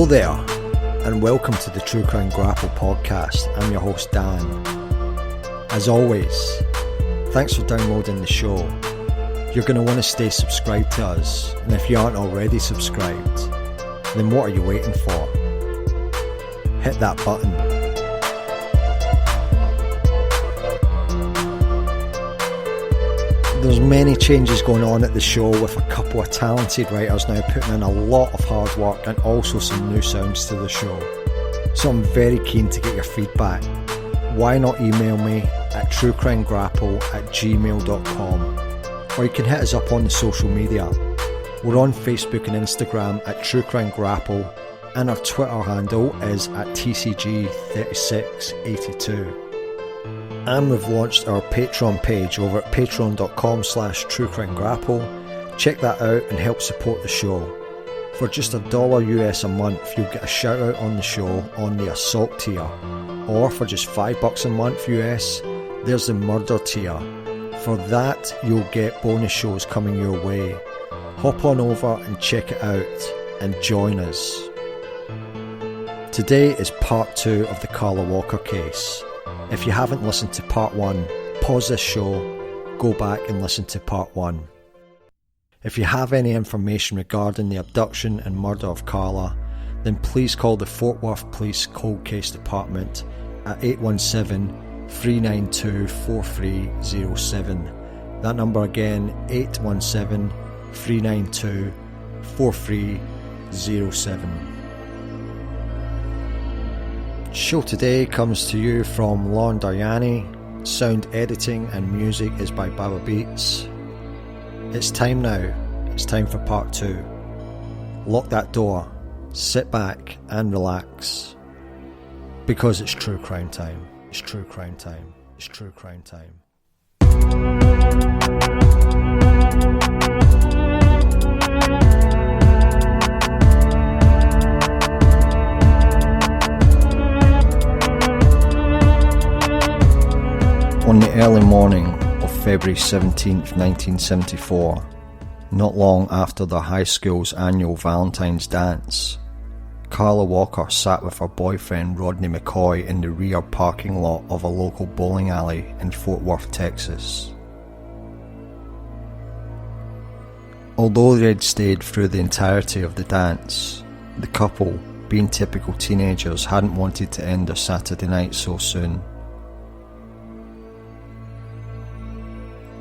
Hello there, and welcome to the True Crime Grapple podcast. I'm your host Dan. As always, thanks for downloading the show. You're going to want to stay subscribed to us, and if you aren't already subscribed, then what are you waiting for? Hit that button. There's many changes going on at the show, with a couple of talented writers now putting in a lot of hard work and also some new sounds to the show. So I'm very keen to get your feedback. Why not email me at truecrimegrapple@gmail.com, or you can hit us up on the social media. We're on Facebook and Instagram at True Crime Grapple, and our Twitter handle is at TCG3682. And we've launched our Patreon page over at patreon.com/truecrimegrapple. Check that out and help support the show. For just $1 US a month, you'll get a shout out on the show on the Assault tier. Or for just $5 a month US, there's the Murder tier. For that, you'll get bonus shows coming your way. Hop on over and check it out and join us. Today is part 2 of the Carla Walker case. If you haven't listened to part 1, pause this show, go back and listen to part 1. If you have any information regarding the abduction and murder of Carla, then please call the Fort Worth Police Cold Case Department at 817-392-4307. That number again, 817-392-4307. Show today comes to you from Lauren Dariani. Sound editing and music is by Baba Beats. It's time now. It's time for part 2. Lock that door, sit back and relax. Because it's true crime time. It's true crime time. It's true crime time. On the early morning of February 17th, 1974, not long after their high school's annual Valentine's dance, Carla Walker sat with her boyfriend Rodney McCoy in the rear parking lot of a local bowling alley in Fort Worth, Texas. Although they had stayed through the entirety of the dance, the couple, being typical teenagers, hadn't wanted to end their Saturday night so soon.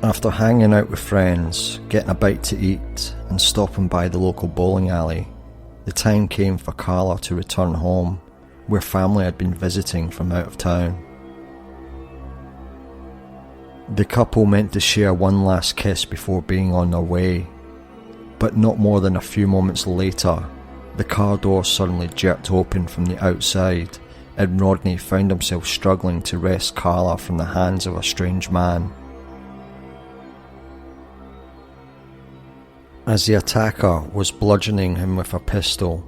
After hanging out with friends, getting a bite to eat, and stopping by the local bowling alley, the time came for Carla to return home, where family had been visiting from out of town. The couple meant to share one last kiss before being on their way, but not more than a few moments later, the car door suddenly jerked open from the outside, and Rodney found himself struggling to wrest Carla from the hands of a strange man. As the attacker was bludgeoning him with a pistol,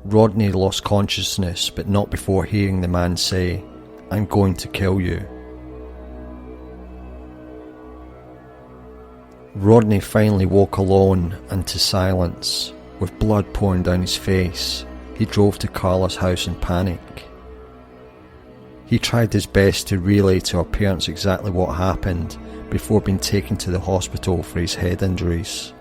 Rodney lost consciousness, but not before hearing the man say, "I'm going to kill you." Rodney finally woke alone and to silence. With blood pouring down his face, he drove to Carla's house in panic. He tried his best to relay to her parents exactly what happened before being taken to the hospital for his head injuries.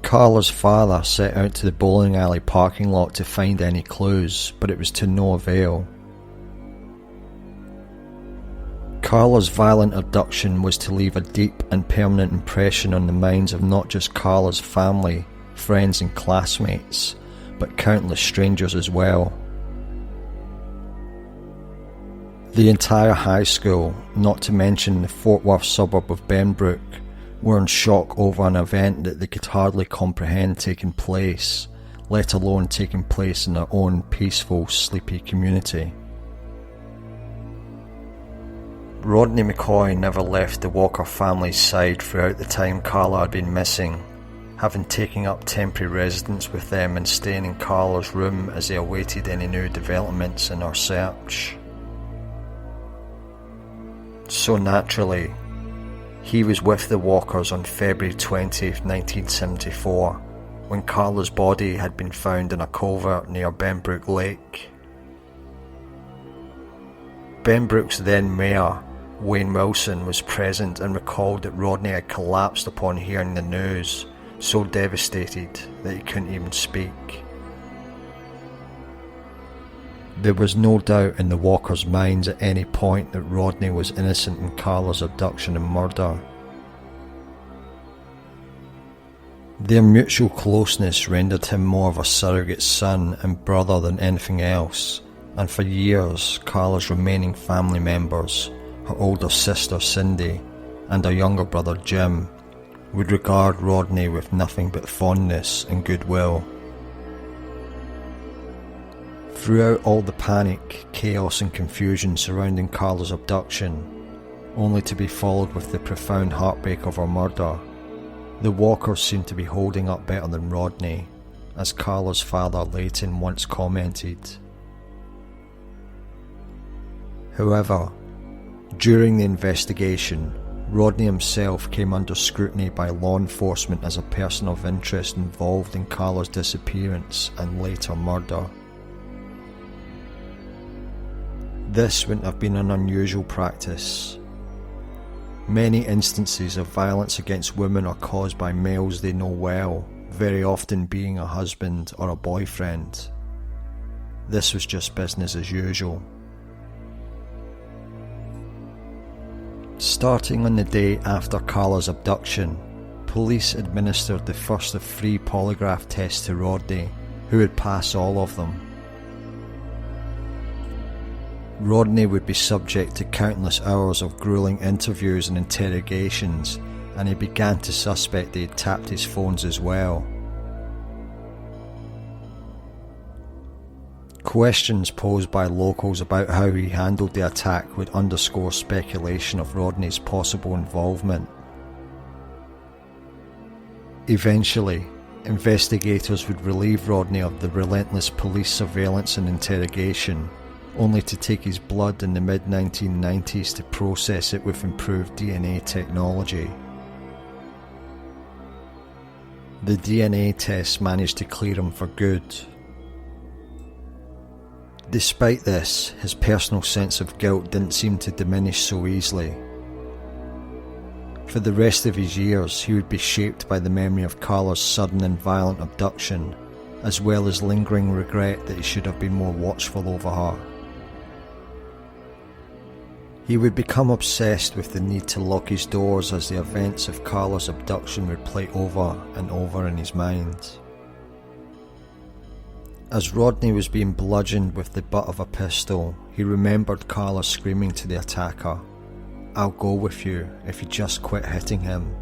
Carla's father set out to the bowling alley parking lot to find any clues, but it was to no avail. Carla's violent abduction was to leave a deep and permanent impression on the minds of not just Carla's family, friends and classmates, but countless strangers as well. The entire high school, not to mention the Fort Worth suburb of Benbrook, were in shock over an event that they could hardly comprehend taking place, let alone taking place in their own peaceful, sleepy community. Rodney McCoy never left the Walker family's side throughout the time Carla had been missing, having taken up temporary residence with them and staying in Carla's room as they awaited any new developments in her search. So naturally, he was with the Walkers on February 20th, 1974, when Carla's body had been found in a culvert near Benbrook Lake. Benbrook's then mayor, Wayne Wilson, was present and recalled that Rodney had collapsed upon hearing the news, so devastated that he couldn't even speak. There was no doubt in the Walkers' minds at any point that Rodney was innocent in Carla's abduction and murder. Their mutual closeness rendered him more of a surrogate son and brother than anything else, and for years Carla's remaining family members, her older sister Cindy and her younger brother Jim, would regard Rodney with nothing but fondness and goodwill. Throughout all the panic, chaos and confusion surrounding Carla's abduction, only to be followed with the profound heartbreak of her murder, the Walkers seemed to be holding up better than Rodney, as Carla's father Leighton once commented. However, during the investigation, Rodney himself came under scrutiny by law enforcement as a person of interest involved in Carla's disappearance and later murder. This wouldn't have been an unusual practice. Many instances of violence against women are caused by males they know well, very often being a husband or a boyfriend. This was just business as usual. Starting on the day after Carla's abduction, police administered the first of 3 polygraph tests to Rodney, who would pass all of them. Rodney would be subject to countless hours of grueling interviews and interrogations, and he began to suspect they had tapped his phones as well. Questions posed by locals about how he handled the attack would underscore speculation of Rodney's possible involvement. Eventually, investigators would relieve Rodney of the relentless police surveillance and interrogation, only to take his blood in the mid-1990s to process it with improved DNA technology. The DNA tests managed to clear him for good. Despite this, his personal sense of guilt didn't seem to diminish so easily. For the rest of his years, he would be shaped by the memory of Carla's sudden and violent abduction, as well as lingering regret that he should have been more watchful over her. He would become obsessed with the need to lock his doors as the events of Carla's abduction would play over and over in his mind. As Rodney was being bludgeoned with the butt of a pistol, he remembered Carla screaming to the attacker, "I'll go with you if you just quit hitting him."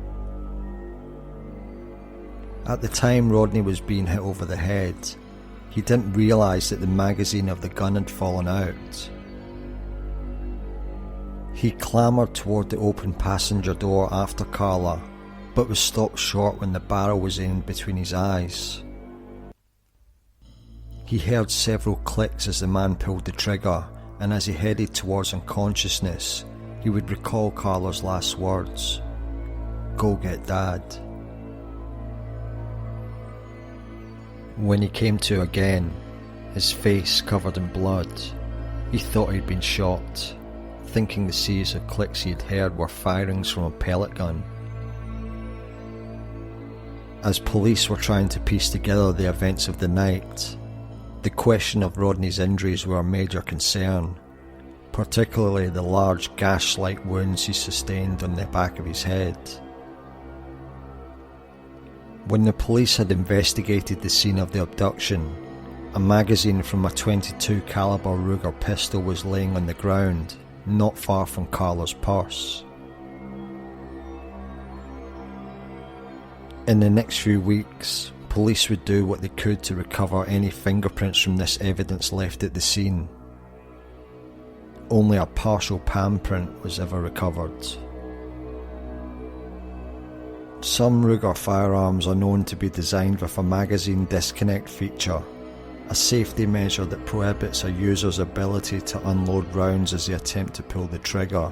At the time Rodney was being hit over the head, he didn't realise that the magazine of the gun had fallen out. He clambered toward the open passenger door after Carla, but was stopped short when the barrel was aimed between his eyes. He heard several clicks as the man pulled the trigger, and as he headed towards unconsciousness, he would recall Carla's last words, "Go get Dad." When he came to again, his face covered in blood, he thought he'd been shot, thinking the series of clicks he had heard were firings from a pellet gun. As police were trying to piece together the events of the night, the question of Rodney's injuries were a major concern, particularly the large gash-like wounds he sustained on the back of his head. When the police had investigated the scene of the abduction, a magazine from a .22 caliber Ruger pistol was laying on the ground, not far from Carla's purse. In the next few weeks, police would do what they could to recover any fingerprints from this evidence left at the scene. Only a partial palm print was ever recovered. Some Ruger firearms are known to be designed with a magazine disconnect feature, a safety measure that prohibits a user's ability to unload rounds as they attempt to pull the trigger,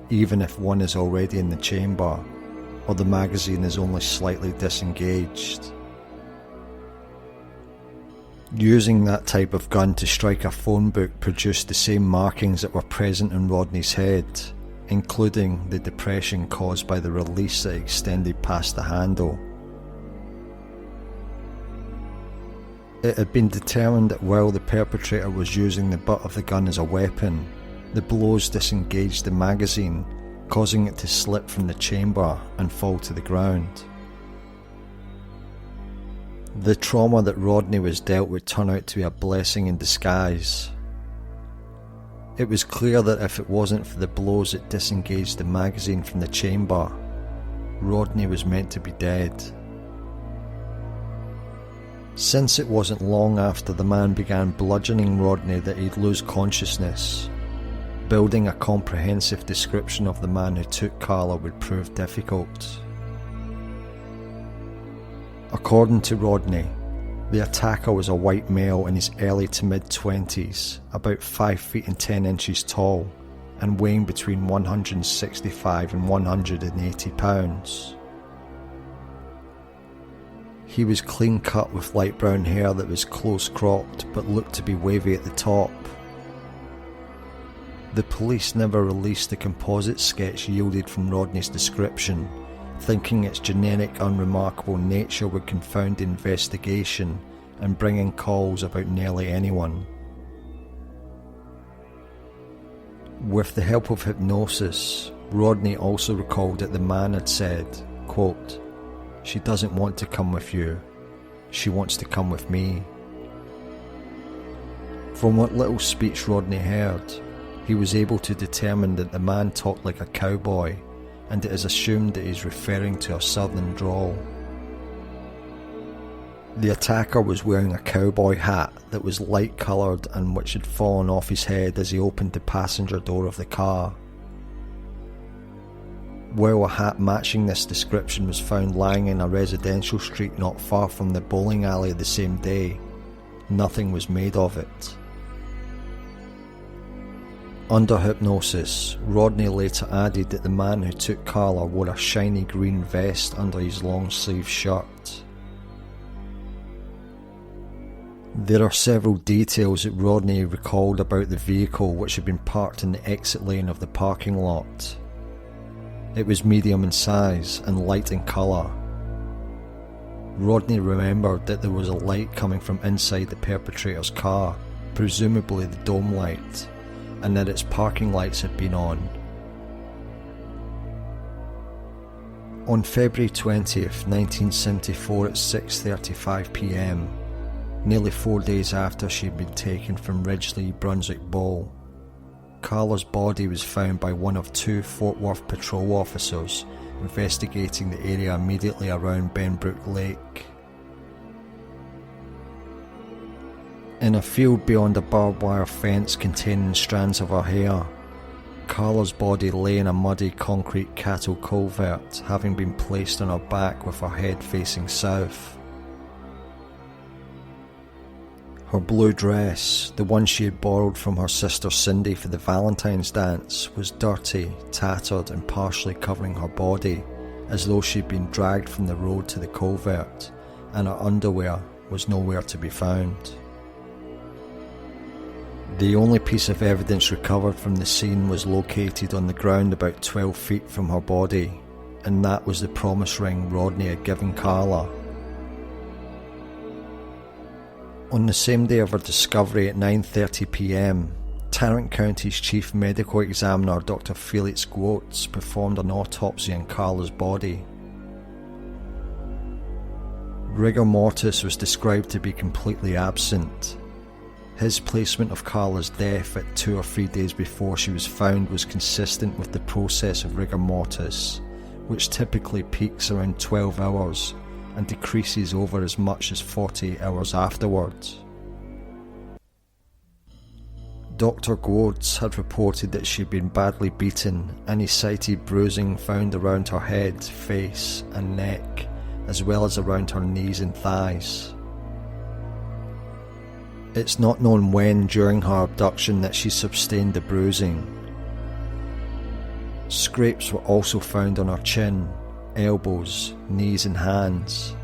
even if one is already in the chamber, or the magazine is only slightly disengaged. Using that type of gun to strike a phone book produced the same markings that were present in Rodney's head, including the depression caused by the release that extended past the handle. It had been determined that while the perpetrator was using the butt of the gun as a weapon, the blows disengaged the magazine, causing it to slip from the chamber and fall to the ground. The trauma that Rodney was dealt would turn out to be a blessing in disguise. It was clear that if it wasn't for the blows that disengaged the magazine from the chamber, Rodney was meant to be dead. Since it wasn't long after the man began bludgeoning Rodney that he'd lose consciousness, building a comprehensive description of the man who took Carla would prove difficult. According to Rodney, the attacker was a white male in his early to mid-20s, about 5 feet and 10 inches tall, and weighing between 165 and 180 pounds. He was clean cut with light brown hair that was close cropped but looked to be wavy at the top. The police never released the composite sketch yielded from Rodney's description, thinking its generic, unremarkable nature would confound the investigation and bring in calls about nearly anyone. With the help of hypnosis, Rodney also recalled that the man had said, quote, "She doesn't want to come with you, she wants to come with me." From what little speech Rodney heard, he was able to determine that the man talked like a cowboy, and it is assumed that he is referring to a southern drawl. The attacker was wearing a cowboy hat that was light coloured and which had fallen off his head as he opened the passenger door of the car. While a hat matching this description was found lying in a residential street not far from the bowling alley the same day, nothing was made of it. Under hypnosis, Rodney later added that the man who took Carla wore a shiny green vest under his long-sleeve shirt. There are several details that Rodney recalled about the vehicle which had been parked in the exit lane of the parking lot. It was medium in size and light in colour. Rodney remembered that there was a light coming from inside the perpetrator's car, presumably the dome light, and that its parking lights had been on. On February 20th, 1974 at 6:35 p.m, nearly 4 days after she had been taken from Ridgely, Brunswick Bowl, Carla's body was found by one of 2 Fort Worth patrol officers investigating the area immediately around Benbrook Lake. In a field beyond a barbed wire fence containing strands of her hair, Carla's body lay in a muddy concrete cattle culvert, having been placed on her back with her head facing south. Her blue dress, the one she had borrowed from her sister Cindy for the Valentine's dance, was dirty, tattered and partially covering her body, as though she'd been dragged from the road to the culvert, and her underwear was nowhere to be found. The only piece of evidence recovered from the scene was located on the ground about 12 feet from her body, and that was the promise ring Rodney had given Carla. On the same day of her discovery at 9:30 p.m, Tarrant County's Chief Medical Examiner Dr. Felix Gwoats performed an autopsy on Carla's body. Rigor mortis was described to be completely absent. His placement of Carla's death at 2 or 3 days before she was found was consistent with the process of rigor mortis, which typically peaks around 12 hours and decreases over as much as 48 hours afterwards. Dr. Gwoats had reported that she had been badly beaten, and he cited bruising found around her head, face and neck, as well as around her knees and thighs. It's not known when during her abduction that she sustained the bruising. Scrapes were also found on her chin, elbows, knees and hands.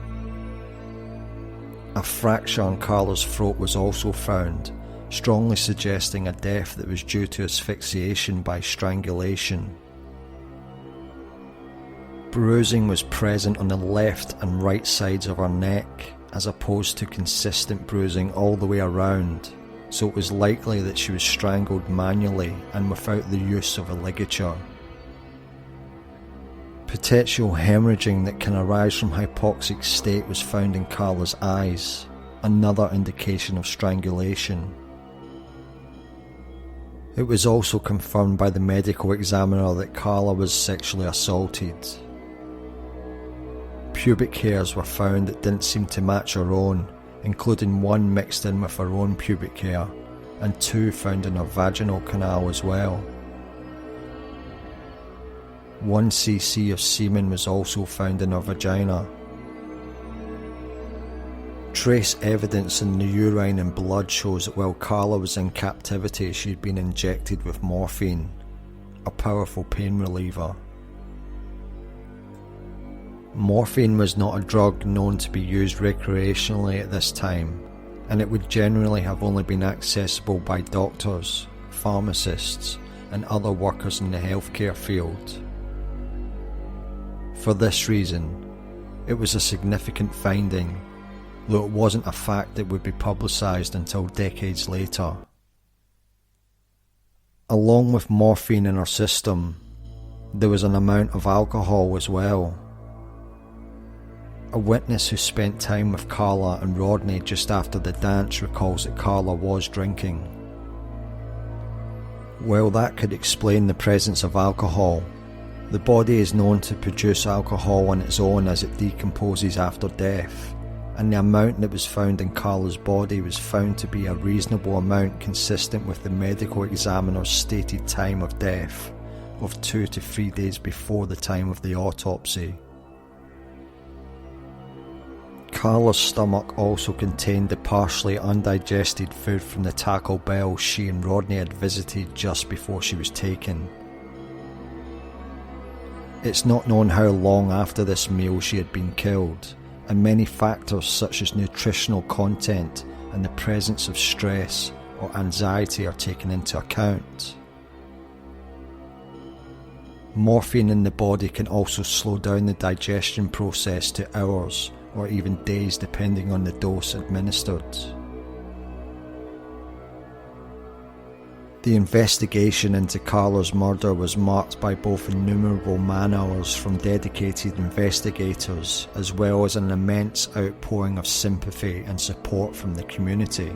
A fracture on Carla's throat was also found, strongly suggesting a death that was due to asphyxiation by strangulation. Bruising was present on the left and right sides of her neck, as opposed to consistent bruising all the way around, so it was likely that she was strangled manually and without the use of a ligature. Petechial hemorrhaging that can arise from hypoxic state was found in Carla's eyes, another indication of strangulation. It was also confirmed by the medical examiner that Carla was sexually assaulted. Pubic hairs were found that didn't seem to match her own, including one mixed in with her own pubic hair, and 2 found in her vaginal canal as well. 1 cc of semen was also found in her vagina. Trace evidence in the urine and blood shows that while Carla was in captivity, she had been injected with morphine, a powerful pain reliever. Morphine was not a drug known to be used recreationally at this time, and it would generally have only been accessible by doctors, pharmacists, and other workers in the healthcare field. For this reason, it was a significant finding, though it wasn't a fact that would be publicised until decades later. Along with morphine in her system, there was an amount of alcohol as well. A witness who spent time with Carla and Rodney just after the dance recalls that Carla was drinking. While that could explain the presence of alcohol, the body is known to produce alcohol on its own as it decomposes after death, and the amount that was found in Carla's body was found to be a reasonable amount consistent with the medical examiner's stated time of death of 2 to 3 days before the time of the autopsy. Carla's stomach also contained the partially undigested food from the Taco Bell she and Rodney had visited just before she was taken. It's not known how long after this meal she had been killed, and many factors such as nutritional content and the presence of stress or anxiety are taken into account. Morphine in the body can also slow down the digestion process to hours or even days depending on the dose administered. The investigation into Carla's murder was marked by both innumerable man-hours from dedicated investigators as well as an immense outpouring of sympathy and support from the community.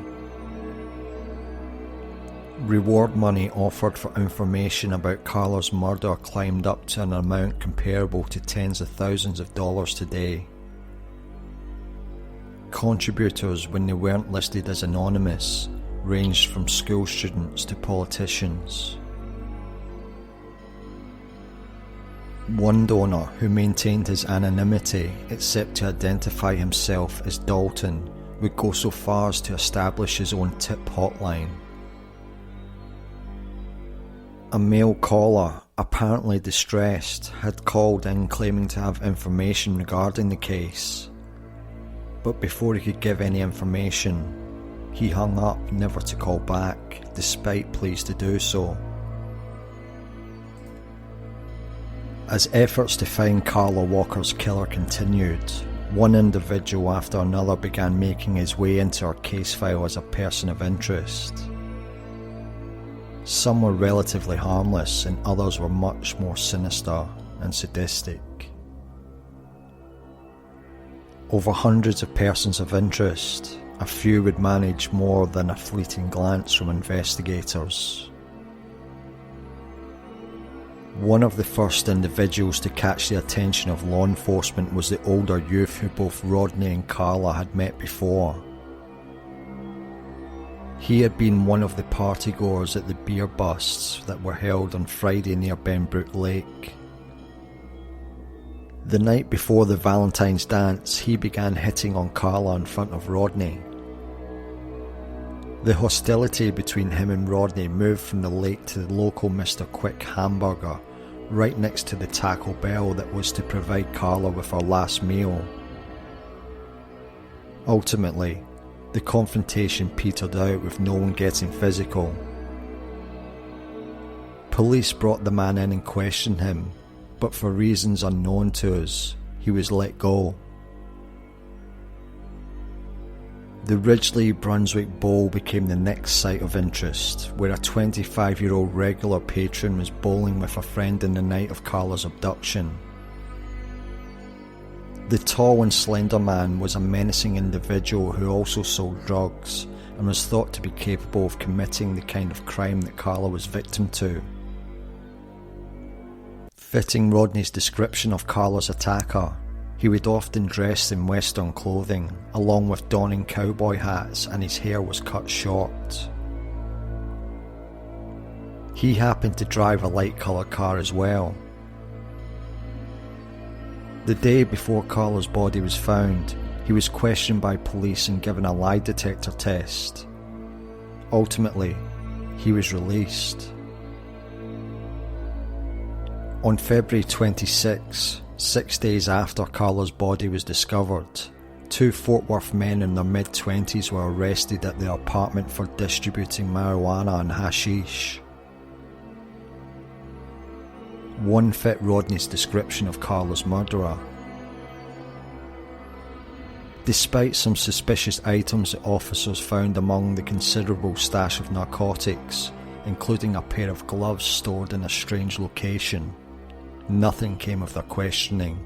Reward money offered for information about Carla's murder climbed up to an amount comparable to tens of thousands of dollars today. Contributors, when they weren't listed as anonymous, ranged from school students to politicians. One donor, who maintained his anonymity except to identify himself as Dalton, would go so far as to establish his own tip hotline. A male caller, apparently distressed, had called in claiming to have information regarding the case. But before he could give any information, he hung up never to call back, despite pleas to do so. As efforts to find Carla Walker's killer continued, one individual after another began making his way into her case file as a person of interest. Some were relatively harmless and others were much more sinister and sadistic. Over hundreds of persons of interest, a few would manage more than a fleeting glance from investigators. One of the first individuals to catch the attention of law enforcement was the older youth who both Rodney and Carla had met before. He had been one of the partygoers at the beer busts that were held on Friday near Benbrook Lake. The night before the Valentine's dance, he began hitting on Carla in front of Rodney. The hostility between him and Rodney moved from the lake to the local Mr. Quick hamburger, right next to the Taco Bell that was to provide Carla with her last meal. Ultimately, the confrontation petered out with no one getting physical. Police brought the man in and questioned him, but for reasons unknown to us, he was let go. The Ridgely, Brunswick Bowl became the next site of interest, where a 25-year-old regular patron was bowling with a friend in the night of Carla's abduction. The tall and slender man was a menacing individual who also sold drugs and was thought to be capable of committing the kind of crime that Carla was victim to. Fitting Rodney's description of Carla's attacker, he would often dress in Western clothing, along with donning cowboy hats, and his hair was cut short. He happened to drive a light-coloured car as well. The day before Carla's body was found, he was questioned by police and given a lie detector test. Ultimately, he was released. On February 26, 6 days after Carla's body was discovered, 2 Fort Worth men in their mid-20s were arrested at their apartment for distributing marijuana and hashish. One fit Rodney's description of Carla's murderer. Despite some suspicious items that officers found among the considerable stash of narcotics, including a pair of gloves stored in a strange location, nothing came of their questioning.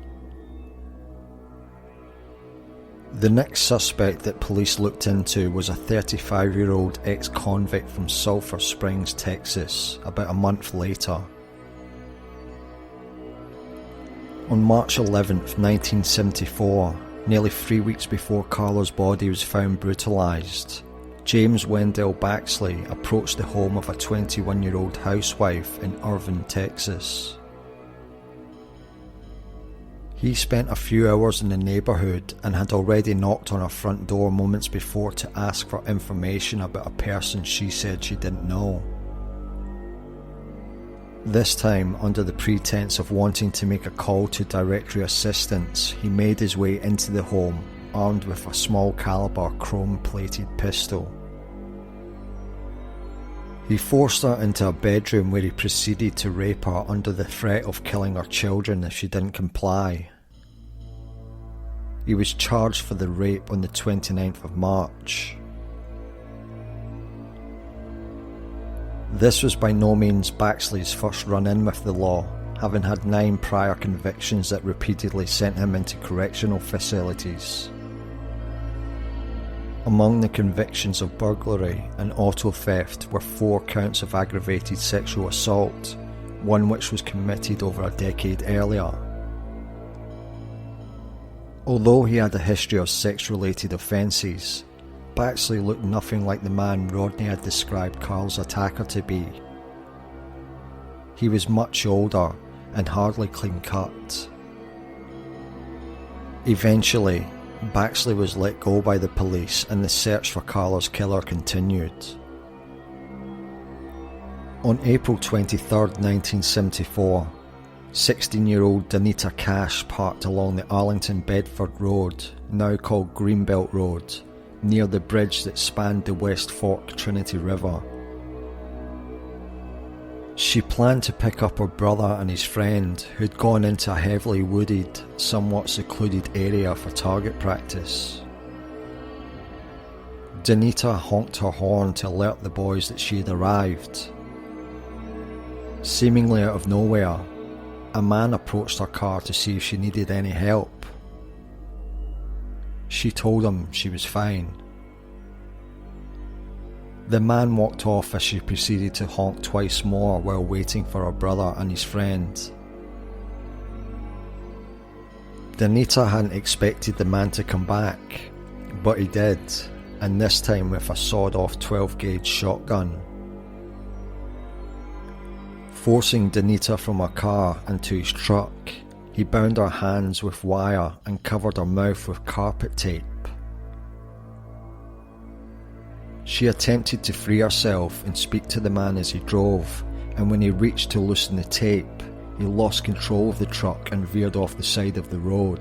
The next suspect that police looked into was a 35-year-old ex-convict from Sulphur Springs, Texas, about a month later. On March 11th, 1974, nearly 3 weeks before Carla's body was found brutalised, James Wendell Baxley approached the home of a 21-year-old housewife in Irving, Texas. He spent a few hours in the neighbourhood and had already knocked on her front door moments before to ask for information about a person she said she didn't know. This time, under the pretense of wanting to make a call to directory assistance, he made his way into the home, armed with a small caliber chrome-plated pistol. He forced her into a bedroom where he proceeded to rape her under the threat of killing her children if she didn't comply. He was charged for the rape on the 29th of March. This was by no means Baxley's first run-in with the law, having had 9 prior convictions that repeatedly sent him into correctional facilities. Among the convictions of burglary and auto theft were 4 counts of aggravated sexual assault, one which was committed over a decade earlier. Although he had a history of sex-related offences, Baxley looked nothing like the man Rodney had described Carl's attacker to be. He was much older and hardly clean-cut. Eventually, Baxley was let go by the police and the search for Carla's killer continued. On April 23, 1974, 16-year-old Danita Cash parked along the Arlington-Bedford Road, now called Greenbelt Road, near the bridge that spanned the West Fork Trinity River. She planned to pick up her brother and his friend, who'd gone into a heavily wooded, somewhat secluded area for target practice. Danita honked her horn to alert the boys that she had arrived. Seemingly out of nowhere, a man approached her car to see if she needed any help. She told him she was fine. The man walked off as she proceeded to honk twice more while waiting for her brother and his friend. Danita hadn't expected the man to come back, but he did, and this time with a sawed-off 12-gauge shotgun. Forcing Danita from her car and to his truck, he bound her hands with wire and covered her mouth with carpet tape. She attempted to free herself and speak to the man as he drove, and when he reached to loosen the tape, he lost control of the truck and veered off the side of the road.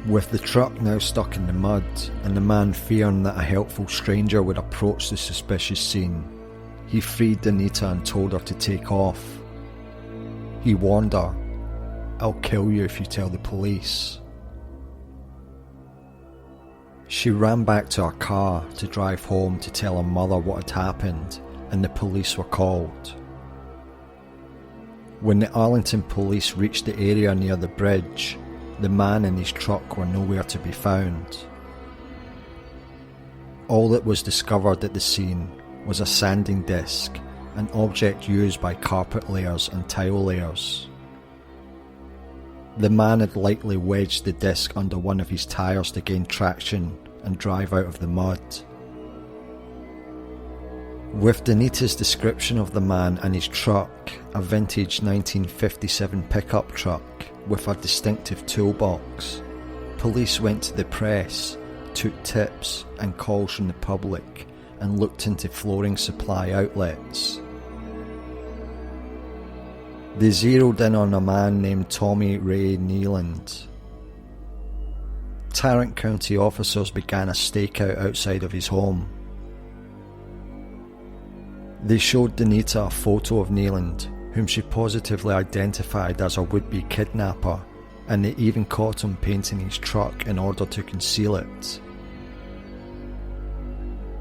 With the truck now stuck in the mud, and the man fearing that a helpful stranger would approach the suspicious scene, he freed Anita and told her to take off. He warned her, "I'll kill you if you tell the police." She ran back to her car to drive home to tell her mother what had happened, and the police were called. When the Arlington police reached the area near the bridge, the man and his truck were nowhere to be found. All that was discovered at the scene was a sanding disc, an object used by carpet layers and tile layers. The man had likely wedged the disc under one of his tyres to gain traction and drive out of the mud. With Danita's description of the man and his truck, a vintage 1957 pickup truck with a distinctive toolbox, police went to the press, took tips and calls from the public, and looked into flooring supply outlets. They zeroed in on a man named Tommy Ray Nealand. Tarrant County officers began a stakeout outside of his home. They showed Danita a photo of Nealand, whom she positively identified as her would-be kidnapper, and they even caught him painting his truck in order to conceal it.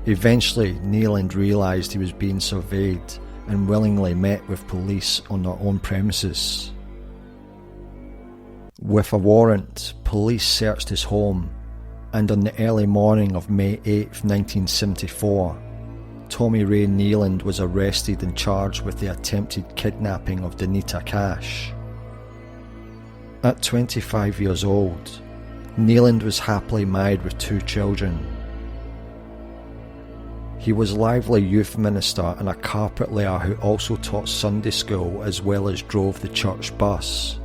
Eventually, Nealand realised he was being surveyed and willingly met with police on their own premises. With a warrant, police searched his home, and on the early morning of May 8, 1974, Tommy Ray Nealand was arrested and charged with the attempted kidnapping of Danita Cash. At 25 years old, Nealand was happily married with 2 children. He was lively youth minister and a carpet layer who also taught Sunday school as well as drove the church bus.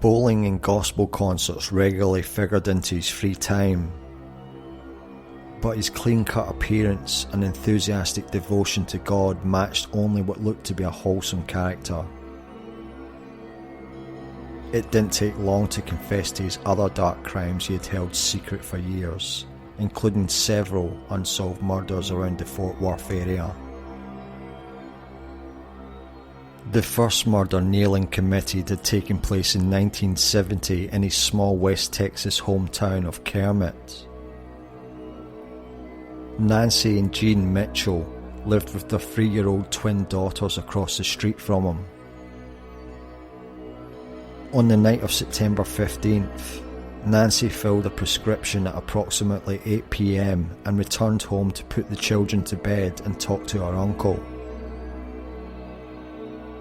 Bowling and gospel concerts regularly figured into his free time, but his clean-cut appearance and enthusiastic devotion to God matched only what looked to be a wholesome character. It didn't take long to confess to his other dark crimes he had held secret for years, including several unsolved murders around the Fort Worth area. The first murder Nealand committed had taken place in 1970 in his small West Texas hometown of Kermit. Nancy and Jean Mitchell lived with their 3-year-old twin daughters across the street from him. On the night of September 15th, Nancy filled a prescription at approximately 8 p.m. and returned home to put the children to bed and talk to her uncle.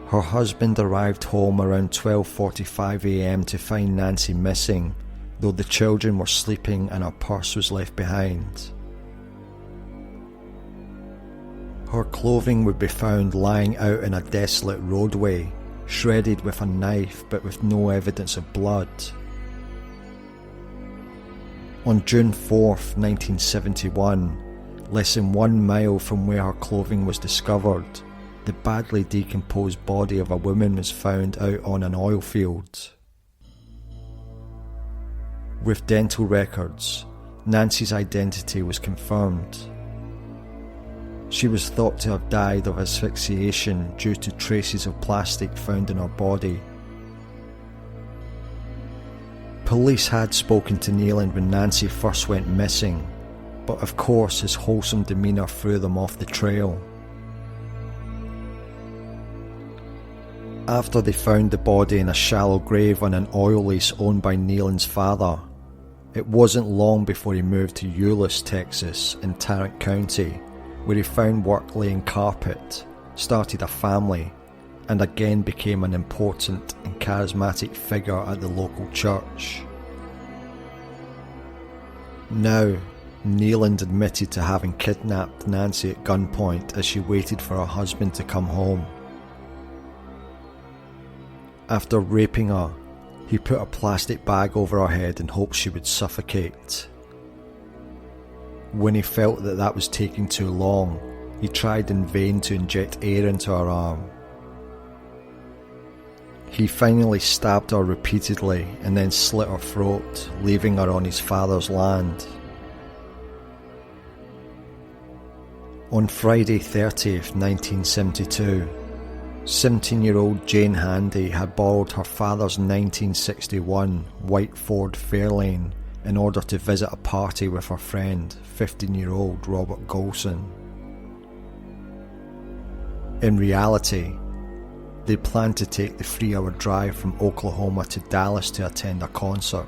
Her husband arrived home around 12:45 a.m. to find Nancy missing, though the children were sleeping and her purse was left behind. Her clothing would be found lying out in a desolate roadway, shredded with a knife but with no evidence of blood. On June 4th, 1971, less than 1 mile from where her clothing was discovered, the badly decomposed body of a woman was found out on an oil field. With dental records, Nancy's identity was confirmed. She was thought to have died of asphyxiation due to traces of plastic found in her body. Police had spoken to Nealand when Nancy first went missing, but of course his wholesome demeanour threw them off the trail. After they found the body in a shallow grave on an oil lease owned by Nealand's father, it wasn't long before he moved to Euless, Texas, in Tarrant County, where he found work laying carpet, started a family, and again became an important and charismatic figure at the local church. Now, Nealand admitted to having kidnapped Nancy at gunpoint as she waited for her husband to come home. After raping her, he put a plastic bag over her head in hopes she would suffocate. When he felt that that was taking too long, he tried in vain to inject air into her arm. He finally stabbed her repeatedly and then slit her throat, leaving her on his father's land. On Friday 30th, 1972, 17-year-old Jane Handy had borrowed her father's 1961 white Ford Fairlane in order to visit a party with her friend, 15-year-old Robert Golson. In reality, they planned to take the 3-hour drive from Oklahoma to Dallas to attend a concert.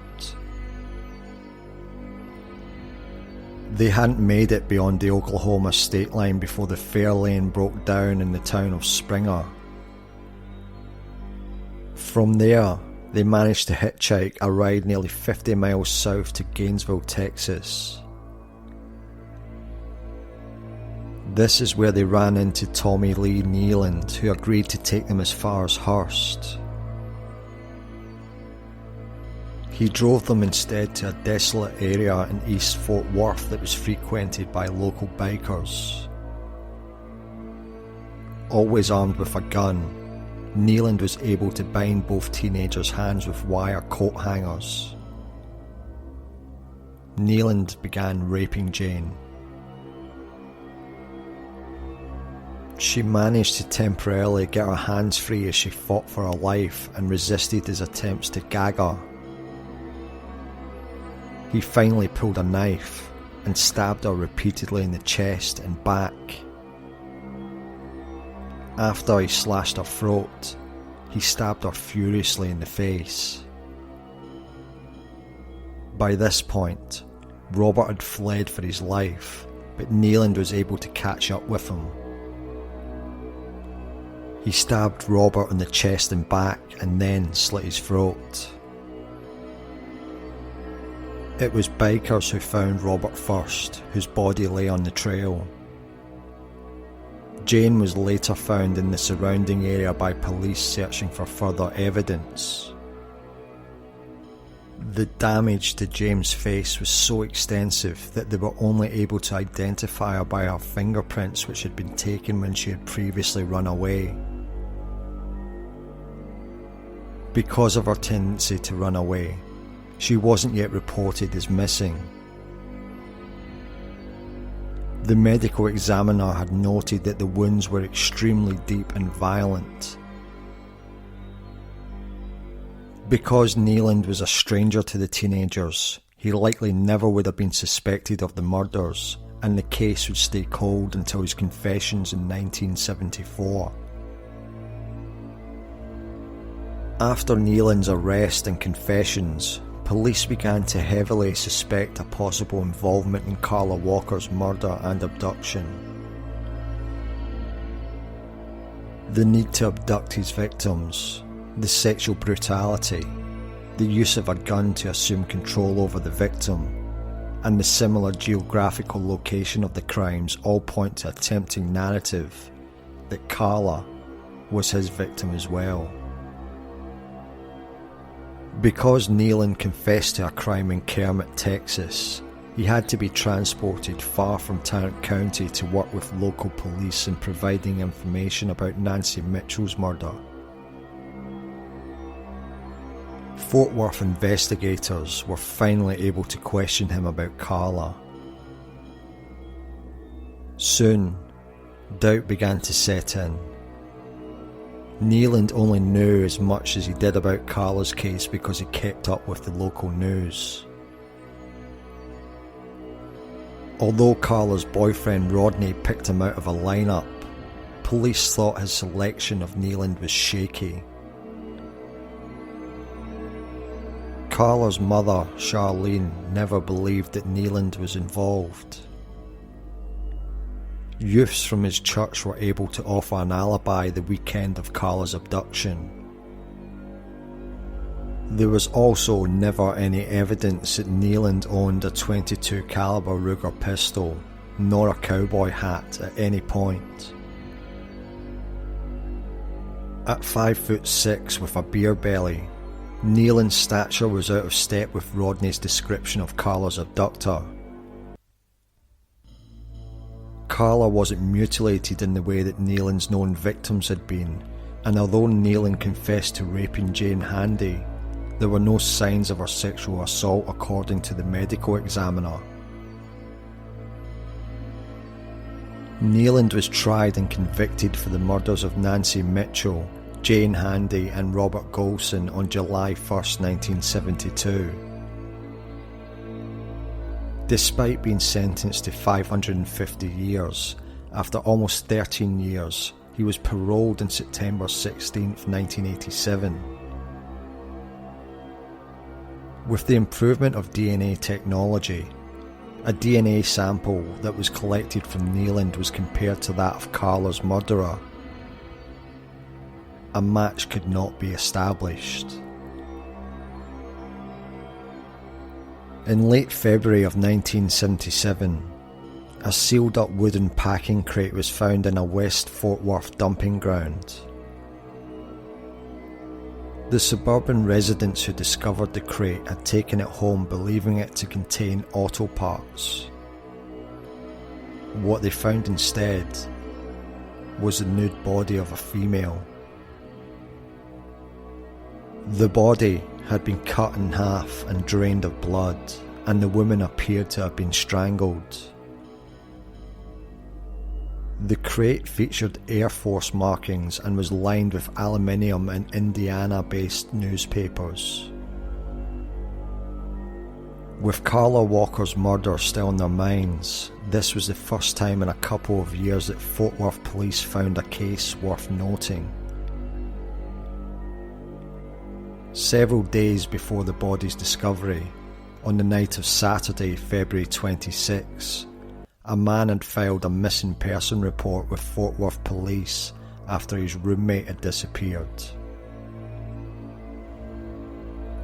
They hadn't made it beyond the Oklahoma state line before the Fairlane broke down in the town of Springer. From there, they managed to hitchhike a ride nearly 50 miles south to Gainesville, Texas. This is where they ran into Tommy Lee Nealand, who agreed to take them as far as Hearst. He drove them instead to a desolate area in East Fort Worth that was frequented by local bikers. Always armed with a gun, Nealand was able to bind both teenagers' hands with wire coat hangers. Nealand began raping Jane. She managed to temporarily get her hands free as she fought for her life and resisted his attempts to gag her. He finally pulled a knife and stabbed her repeatedly in the chest and back. After he slashed her throat, he stabbed her furiously in the face. By this point, Robert had fled for his life, but Nealand was able to catch up with him. He stabbed Robert in the chest and back and then slit his throat. It was bikers who found Robert first, whose body lay on the trail. Jane was later found in the surrounding area by police searching for further evidence. The damage to Jane's face was so extensive that they were only able to identify her by her fingerprints, which had been taken when she had previously run away. Because of her tendency to run away, she wasn't yet reported as missing. The medical examiner had noted that the wounds were extremely deep and violent. Because Nealand was a stranger to the teenagers, he likely never would have been suspected of the murders, and the case would stay cold until his confessions in 1974. After Nealand's arrest and confessions, police began to heavily suspect a possible involvement in Carla Walker's murder and abduction. The need to abduct his victims, the sexual brutality, the use of a gun to assume control over the victim, and the similar geographical location of the crimes all point to a tempting narrative that Carla was his victim as well. Because Nealand confessed to a crime in Kermit, Texas, he had to be transported far from Tarrant County to work with local police in providing information about Nancy Mitchell's murder. Fort Worth investigators were finally able to question him about Carla. Soon, doubt began to set in. Nealand only knew as much as he did about Carla's case because he kept up with the local news. Although Carla's boyfriend Rodney picked him out of a lineup, police thought his selection of Nealand was shaky. Carla's mother, Charlene, never believed that Nealand was involved. Youths from his church were able to offer an alibi the weekend of Carla's abduction. There was also never any evidence that Nealand owned a .22 caliber Ruger pistol, nor a cowboy hat at any point. At 5'6" with a beer belly, Nealand's stature was out of step with Rodney's description of Carla's abductor. Carla wasn't mutilated in the way that Nealand's known victims had been, and although Nealon confessed to raping Jane Handy, there were no signs of her sexual assault according to the medical examiner. Nealon was tried and convicted for the murders of Nancy Mitchell, Jane Handy and Robert Golson on July 1st, 1972. Despite being sentenced to 550 years, after almost 13 years, he was paroled on September 16, 1987. With the improvement of DNA technology, a DNA sample that was collected from Nealon was compared to that of Carla's murderer. A match could not be established. In late February of 1977, a sealed up wooden packing crate was found in a West Fort Worth dumping ground. The suburban residents who discovered the crate had taken it home believing it to contain auto parts. What they found instead was the nude body of a female. The body had been cut in half and drained of blood, and the woman appeared to have been strangled. The crate featured Air Force markings and was lined with aluminium and Indiana-based newspapers. With Carla Walker's murder still in their minds, this was the first time in a couple of years that Fort Worth police found a case worth noting. Several days before the body's discovery, on the night of Saturday, February 26, a man had filed a missing person report with Fort Worth police after his roommate had disappeared.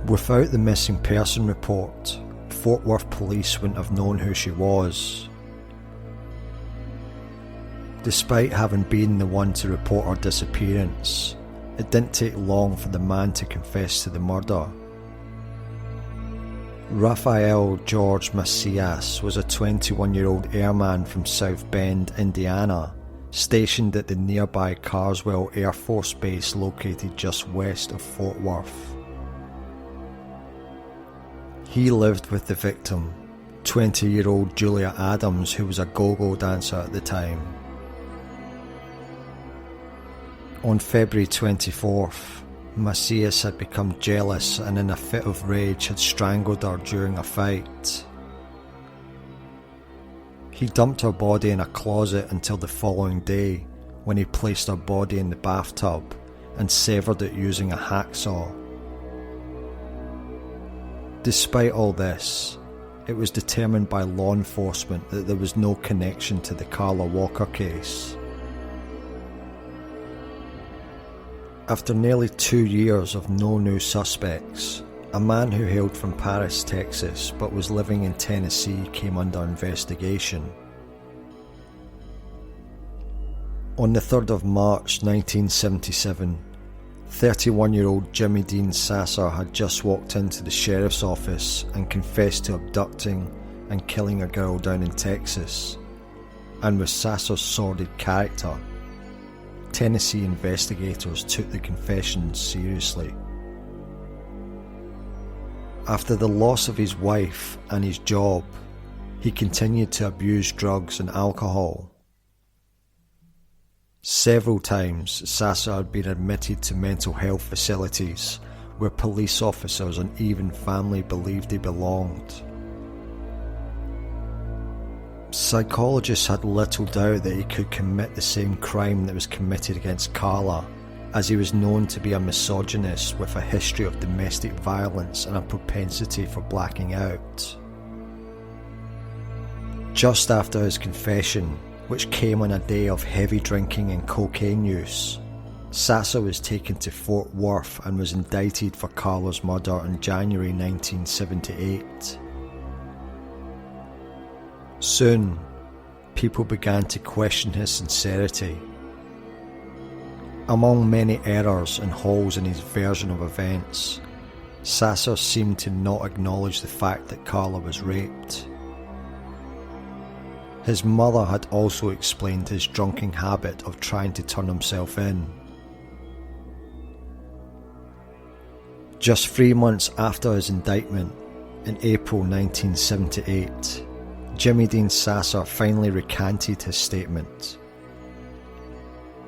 Without the missing person report, Fort Worth police wouldn't have known who she was. Despite having been the one to report her disappearance, it didn't take long for the man to confess to the murder. Rafael George Macias was a 21-year-old airman from South Bend, Indiana, stationed at the nearby Carswell Air Force Base located just west of Fort Worth. He lived with the victim, 20-year-old Julia Adams, who was a go-go dancer at the time. On February 24th, Macias had become jealous and in a fit of rage had strangled her during a fight. He dumped her body in a closet until the following day, when he placed her body in the bathtub and severed it using a hacksaw. Despite all this, it was determined by law enforcement that there was no connection to the Carla Walker case. After nearly 2 years of no new suspects, a man who hailed from Paris, Texas, but was living in Tennessee came under investigation. On the 3rd of March 1977, 31-year-old Jimmy Dean Sasser had just walked into the sheriff's office and confessed to abducting and killing a girl down in Texas, and with Sasser's sordid character, Tennessee investigators took the confession seriously. After the loss of his wife and his job, he continued to abuse drugs and alcohol. Several times, Sasser had been admitted to mental health facilities where police officers and even family believed he belonged. Psychologists had little doubt that he could commit the same crime that was committed against Carla, as he was known to be a misogynist with a history of domestic violence and a propensity for blacking out. Just after his confession, which came on a day of heavy drinking and cocaine use, Sasser was taken to Fort Worth and was indicted for Carla's murder in January 1978. Soon, people began to question his sincerity. Among many errors and holes in his version of events, Sasser seemed to not acknowledge the fact that Carla was raped. His mother had also explained his drunken habit of trying to turn himself in. Just 3 months after his indictment, in April 1978, Jimmy Dean Sasser finally recanted his statement.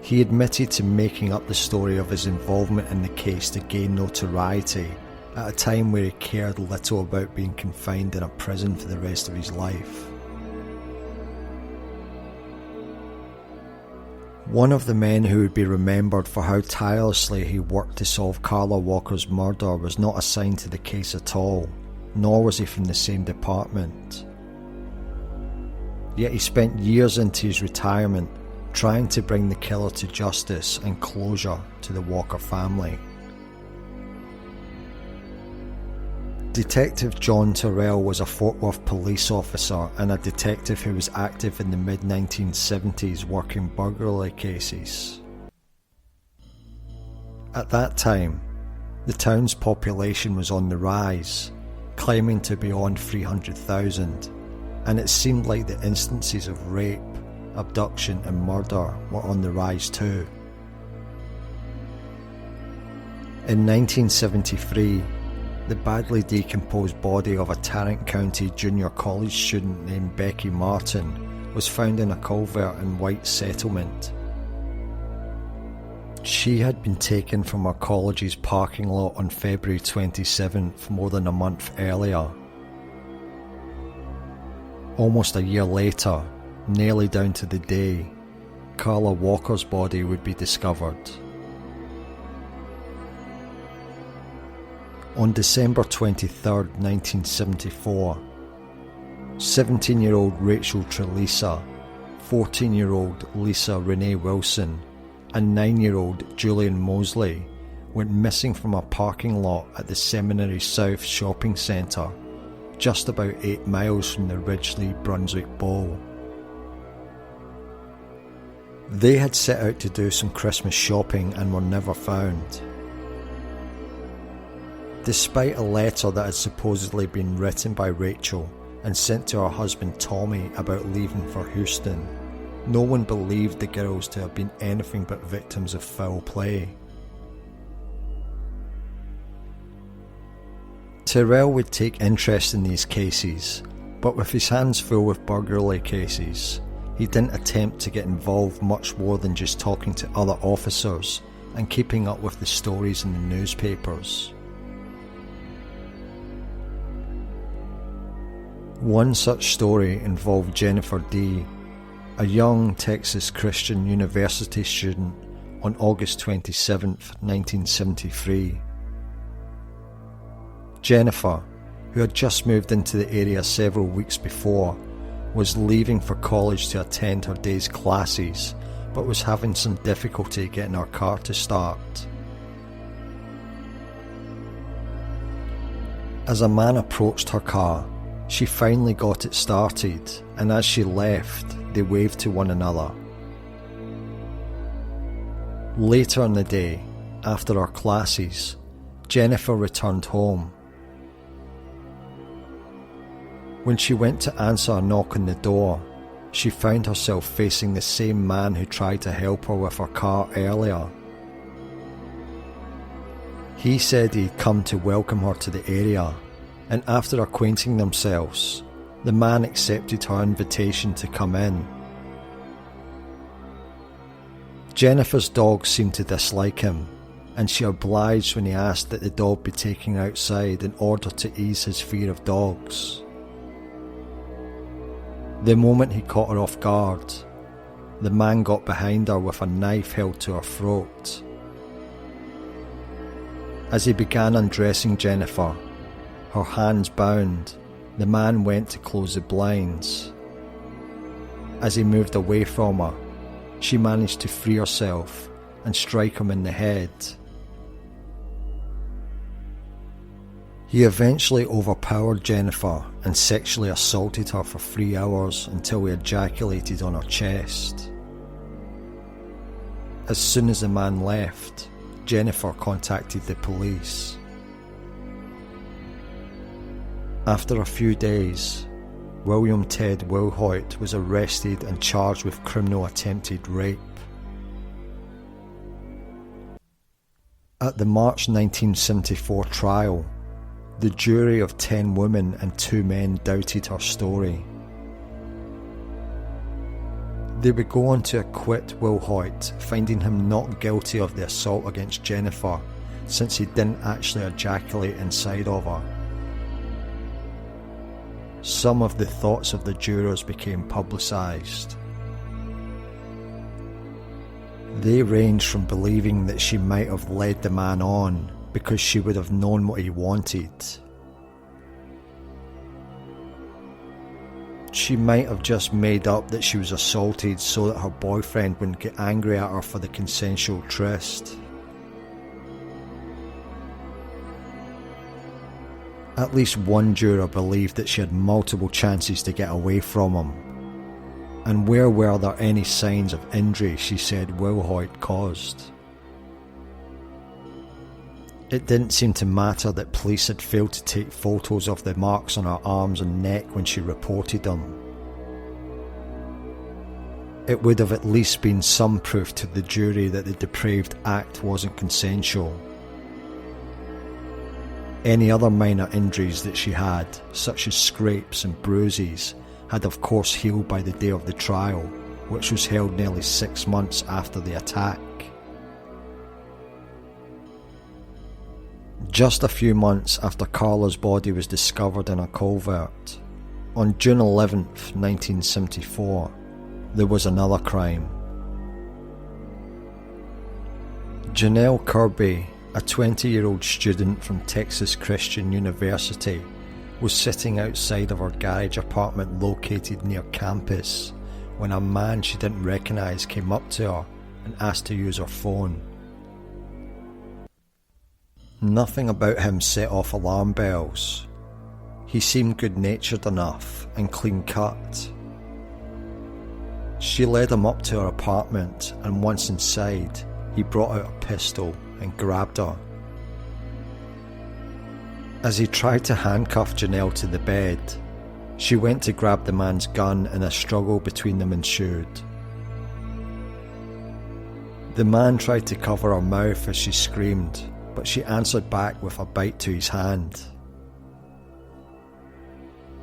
He admitted to making up the story of his involvement in the case to gain notoriety at a time where he cared little about being confined in a prison for the rest of his life. One of the men who would be remembered for how tirelessly he worked to solve Carla Walker's murder was not assigned to the case at all, nor was he from the same department. Yet he spent years into his retirement trying to bring the killer to justice and closure to the Walker family. Detective John Terrell was a Fort Worth police officer and a detective who was active in the mid-1970s working burglary cases. At that time, the town's population was on the rise, climbing to beyond 300,000, and it seemed like the instances of rape, abduction and murder were on the rise too. In 1973, the badly decomposed body of a Tarrant County junior college student named Becky Martin was found in a culvert in White Settlement. She had been taken from her college's parking lot on February 27th, more than a month earlier. Almost a year later, nearly down to the day, Carla Walker's body would be discovered. On December 23, 1974, 17-year-old Rachel Trelisa, 14-year-old Lisa Renee Wilson, and 9-year-old Julian Mosley went missing from a parking lot at the Seminary South Shopping Centre, just about 8 miles from the Ridgely, Brunswick Bowl. They had set out to do some Christmas shopping and were never found. Despite a letter that had supposedly been written by Rachel and sent to her husband Tommy about leaving for Houston, no one believed the girls to have been anything but victims of foul play. Terrell would take interest in these cases, but with his hands full with burglary cases, he didn't attempt to get involved much more than just talking to other officers and keeping up with the stories in the newspapers. One such story involved Jennifer D., a young Texas Christian University student, on August 27, 1973. Jennifer, who had just moved into the area several weeks before, was leaving for college to attend her day's classes, but was having some difficulty getting her car to start. As a man approached her car, she finally got it started, and as she left, they waved to one another. Later in the day, after our classes, Jennifer returned home. When she went to answer a knock on the door, she found herself facing the same man who tried to help her with her car earlier. He said he'd come to welcome her to the area, and after acquainting themselves, the man accepted her invitation to come in. Jennifer's dog seemed to dislike him, and she obliged when he asked that the dog be taken outside in order to ease his fear of dogs. The moment he caught her off guard, the man got behind her with a knife held to her throat. As he began undressing Jennifer, her hands bound, the man went to close the blinds. As he moved away from her, she managed to free herself and strike him in the head. He eventually overpowered Jennifer and sexually assaulted her for 3 hours until he ejaculated on her chest. As soon as the man left, Jennifer contacted the police. After a few days, William Ted Wilhoit was arrested and charged with criminal attempted rape. At the March 1974 trial, the jury of 10 women and 2 men doubted her story. They would go on to acquit Wilhoit, finding him not guilty of the assault against Jennifer, since he didn't actually ejaculate inside of her. Some of the thoughts of the jurors became publicised. They ranged from believing that she might have led the man on because she would have known what he wanted. She might have just made up that she was assaulted so that her boyfriend wouldn't get angry at her for the consensual tryst. At least one juror believed that she had multiple chances to get away from him. And where were there any signs of injury she said Wilhoit caused? It didn't seem to matter that police had failed to take photos of the marks on her arms and neck when she reported them. It would have at least been some proof to the jury that the depraved act wasn't consensual. Any other minor injuries that she had, such as scrapes and bruises, had of course healed by the day of the trial, which was held nearly 6 months after the attack. Just a few months after Carla's body was discovered in a culvert, on June 11th, 1974, there was another crime. Janelle Kirby, a 20-year-old student from Texas Christian University, was sitting outside of her garage apartment located near campus when a man she didn't recognise came up to her and asked to use her phone. Nothing about him set off alarm bells. He seemed good-natured enough and clean-cut. She led him up to her apartment, and once inside, he brought out a pistol and grabbed her. As he tried to handcuff Janelle to the bed, she went to grab the man's gun and a struggle between them ensued. The man tried to cover her mouth as she screamed, but she answered back with a bite to his hand.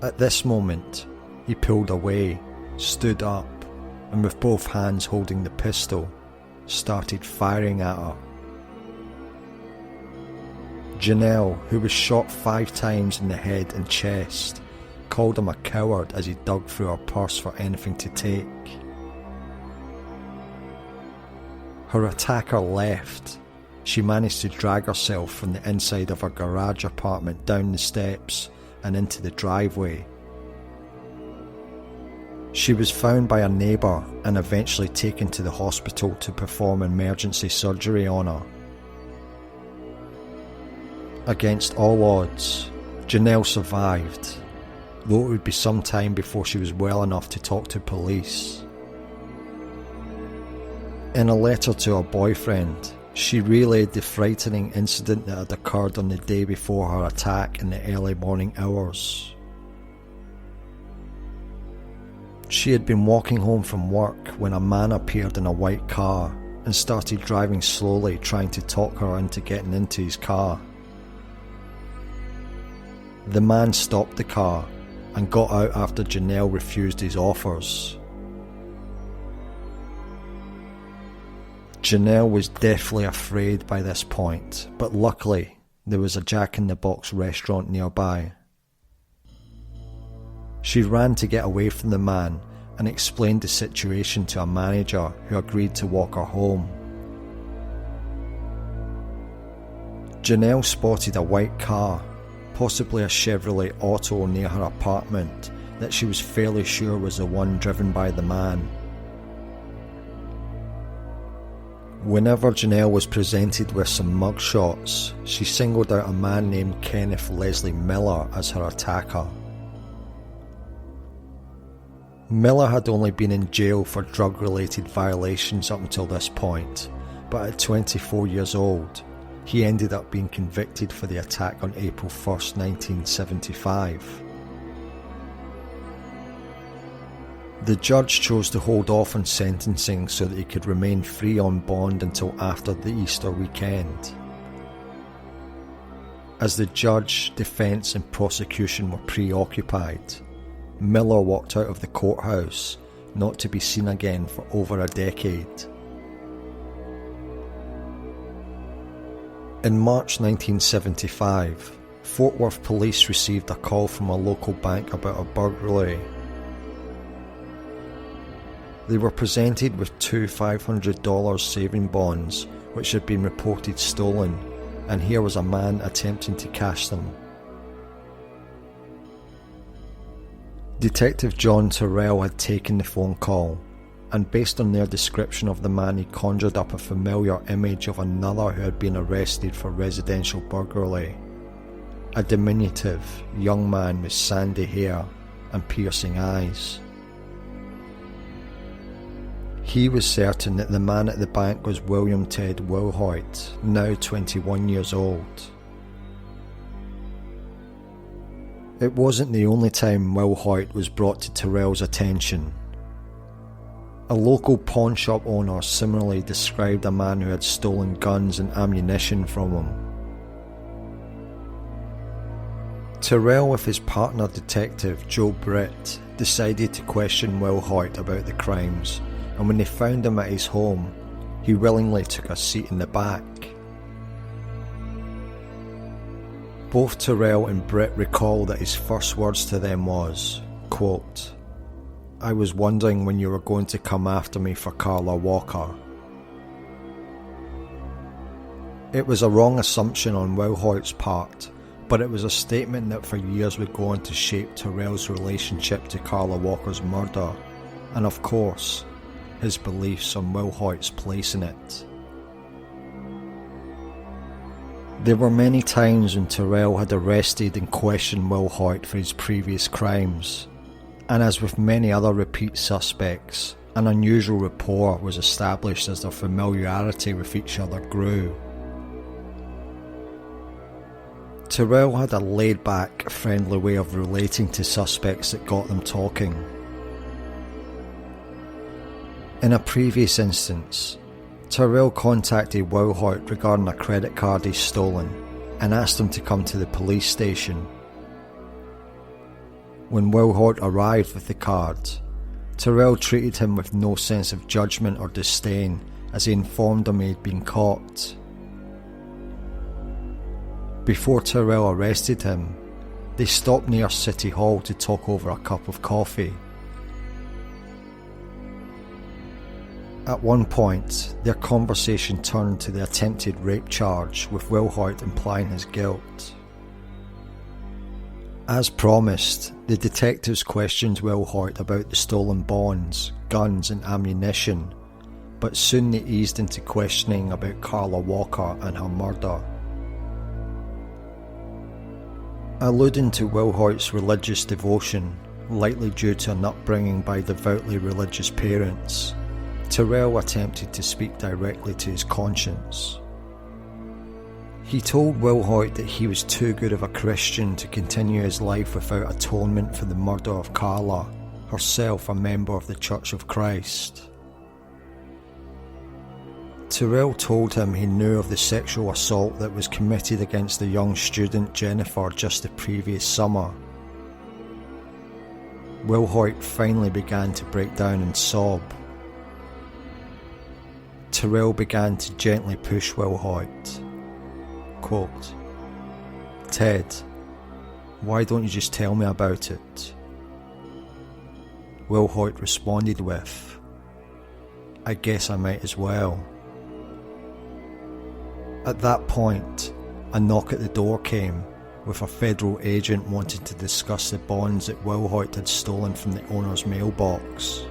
At this moment, he pulled away, stood up, and with both hands holding the pistol, started firing at her. Janelle, who was shot 5 times in the head and chest, called him a coward as he dug through her purse for anything to take. Her attacker left. She managed to drag herself from the inside of her garage apartment down the steps and into the driveway. She was found by a neighbour and eventually taken to the hospital to perform emergency surgery on her. Against all odds, Janelle survived, though it would be some time before she was well enough to talk to police. In a letter to her boyfriend, she relayed the frightening incident that had occurred on the day before her attack in the early morning hours. She had been walking home from work when a man appeared in a white car and started driving slowly, trying to talk her into getting into his car. The man stopped the car and got out after Janelle refused his offers. Janelle was deathly afraid by this point, but luckily there was a Jack-in-the-Box restaurant nearby. She ran to get away from the man and explained the situation to a manager who agreed to walk her home. Janelle spotted a white car, possibly a Chevrolet Auto, near her apartment that she was fairly sure was the one driven by the man. Whenever Janelle was presented with some mugshots, she singled out a man named Kenneth Leslie Miller as her attacker. Miller had only been in jail for drug-related violations up until this point, but at 24 years old, he ended up being convicted for the attack on April 1st, 1975. The judge chose to hold off on sentencing so that he could remain free on bond until after the Easter weekend, As the judge, defence and prosecution were preoccupied, Miller walked out of the courthouse, not to be seen again for over a decade. In March 1975, Fort Worth police received a call from a local bank about a burglary. They were presented with two $500 saving bonds which had been reported stolen, and here was a man attempting to cash them. Detective John Terrell had taken the phone call, and based on their description of the man, he conjured up a familiar image of another who had been arrested for residential burglary. A diminutive young man with sandy hair and piercing eyes. He was certain that the man at the bank was William Ted Wilhoit, now 21 years old. It wasn't the only time Wilhoit was brought to Terrell's attention. A local pawn shop owner similarly described a man who had stolen guns and ammunition from him. Terrell, with his partner detective Joe Britt, decided to question Wilhoit about the crimes, and when they found him at his home, he willingly took a seat in the back. Both Terrell and Britt recall that his first words to them was, quote, "I was wondering when you were going to come after me for Carla Walker." It was a wrong assumption on Wilhoit's part, but it was a statement that for years would go on to shape Terrell's relationship to Carla Walker's murder, and of course, his beliefs on Wilhoit's place in it. There were many times when Terrell had arrested and questioned Wilhoit for his previous crimes, and as with many other repeat suspects, an unusual rapport was established as their familiarity with each other grew. Terrell had a laid-back, friendly way of relating to suspects that got them talking. In a previous instance, Terrell contacted Wilhoit regarding a credit card he'd stolen and asked him to come to the police station. When Wilhoit arrived with the card, Terrell treated him with no sense of judgment or disdain as he informed him he had been caught. Before Terrell arrested him, they stopped near City Hall to talk over a cup of coffee. At one point, their conversation turned to the attempted rape charge, with Wilhoit implying his guilt. As promised, the detectives questioned Wilhoit about the stolen bonds, guns and ammunition, but soon they eased into questioning about Carla Walker and her murder. Alluding to Wilhoit's religious devotion, likely due to an upbringing by devoutly religious parents, Terrell attempted to speak directly to his conscience. He told Wilhoit that he was too good of a Christian to continue his life without atonement for the murder of Carla, herself a member of the Church of Christ. Terrell told him he knew of the sexual assault that was committed against the young student Jennifer just the previous summer. Wilhoit finally began to break down and sob. Terrell began to gently push Wilhoit. Quote, "Ted, why don't you just tell me about it?" Wilhoit responded with, "I guess I might as well." At that point, a knock at the door came, with a federal agent wanting to discuss the bonds that Wilhoit had stolen from the owner's mailbox.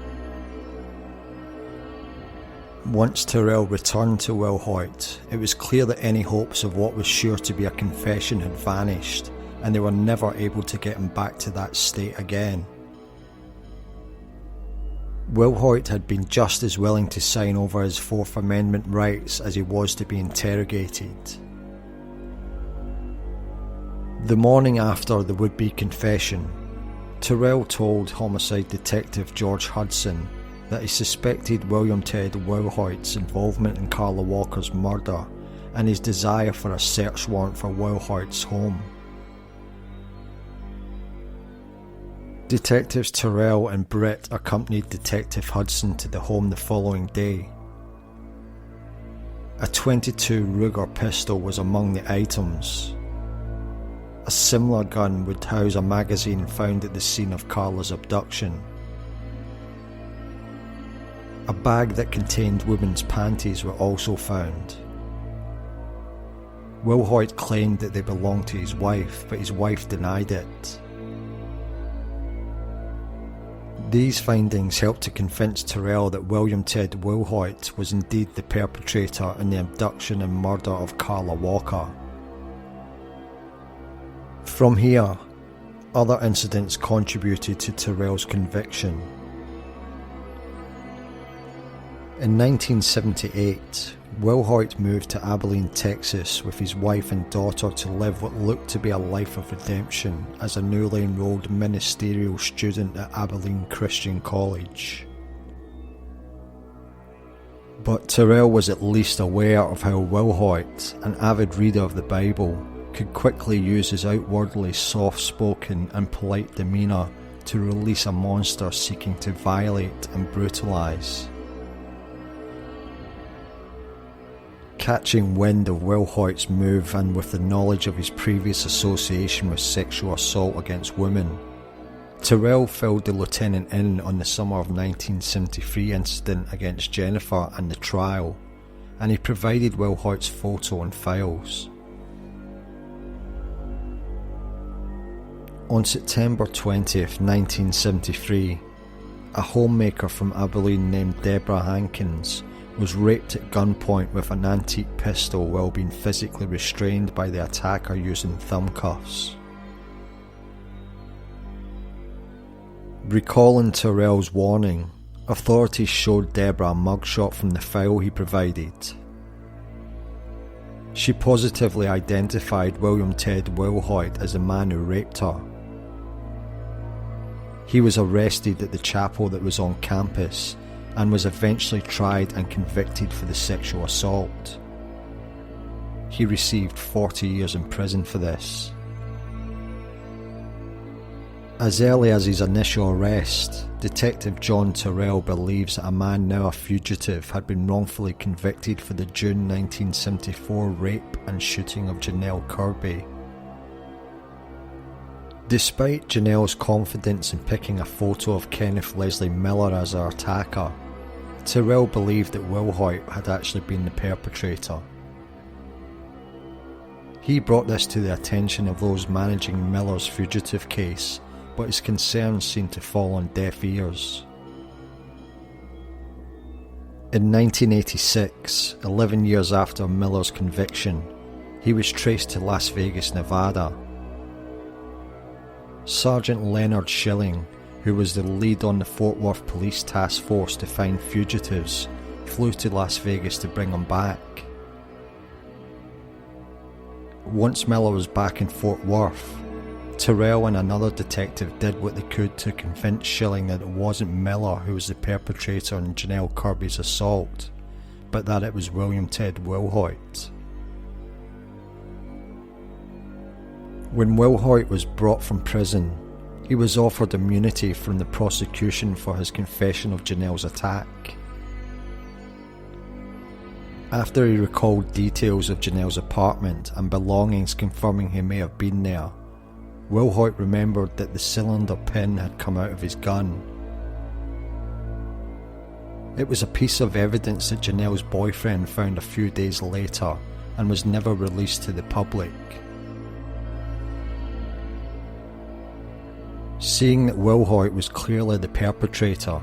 Once Terrell returned to Wilhoit, it was clear that any hopes of what was sure to be a confession had vanished, and they were never able to get him back to that state again. Wilhoit had been just as willing to sign over his Fourth Amendment rights as he was to be interrogated. The morning after the would-be confession, Terrell told homicide detective George Hudson that he suspected William Ted Wilhoit's involvement in Carla Walker's murder, and his desire for a search warrant for Wilhoit's home. Detectives Terrell and Britt accompanied Detective Hudson to the home the following day. A .22 Ruger pistol was among the items. A similar gun would house a magazine found at the scene of Carla's abduction. A bag that contained women's panties were also found. Wilhoit claimed that they belonged to his wife, but his wife denied it. These findings helped to convince Terrell that William Ted Wilhoit was indeed the perpetrator in the abduction and murder of Carla Walker. From here, other incidents contributed to Terrell's conviction. In 1978, Wilhoit moved to Abilene, Texas with his wife and daughter to live what looked to be a life of redemption as a newly enrolled ministerial student at Abilene Christian College. But Terrell was at least aware of how Wilhoit, an avid reader of the Bible, could quickly use his outwardly soft-spoken and polite demeanour to release a monster seeking to violate and brutalise. Catching wind of Wilhoit's move and with the knowledge of his previous association with sexual assault against women, Terrell filled the lieutenant in on the summer of 1973 incident against Jennifer and the trial, and he provided Wilhoit's photo and files. On September 20th, 1973, a homemaker from Abilene named Deborah Hankins was raped at gunpoint with an antique pistol while being physically restrained by the attacker using thumb cuffs. Recalling Terrell's warning, authorities showed Deborah a mugshot from the file he provided. She positively identified William Ted Wilhoit as the man who raped her. He was arrested at the chapel that was on campus and was eventually tried and convicted for the sexual assault. He received 40 years in prison for this. As early as his initial arrest, Detective John Terrell believes that a man now a fugitive had been wrongfully convicted for the June 1974 rape and shooting of Janelle Kirby. Despite Janelle's confidence in picking a photo of Kenneth Leslie Miller as her attacker, Terrell believed that Wilhoit had actually been the perpetrator. He brought this to the attention of those managing Miller's fugitive case, but his concerns seemed to fall on deaf ears. In 1986, 11 years after Miller's conviction, he was traced to Las Vegas, Nevada. Sergeant Leonard Schilling, who was the lead on the Fort Worth Police Task Force to find fugitives, flew to Las Vegas to bring them back. Once Miller was back in Fort Worth, Terrell and another detective did what they could to convince Schilling that it wasn't Miller who was the perpetrator in Janelle Kirby's assault, but that it was William Ted Wilhoit. When Wilhoit was brought from prison, he was offered immunity from the prosecution for his confession of Janelle's attack. After he recalled details of Janelle's apartment and belongings confirming he may have been there, Wilhoit remembered that the cylinder pin had come out of his gun. It was a piece of evidence that Janelle's boyfriend found a few days later and was never released to the public. Seeing that Wilhoit was clearly the perpetrator,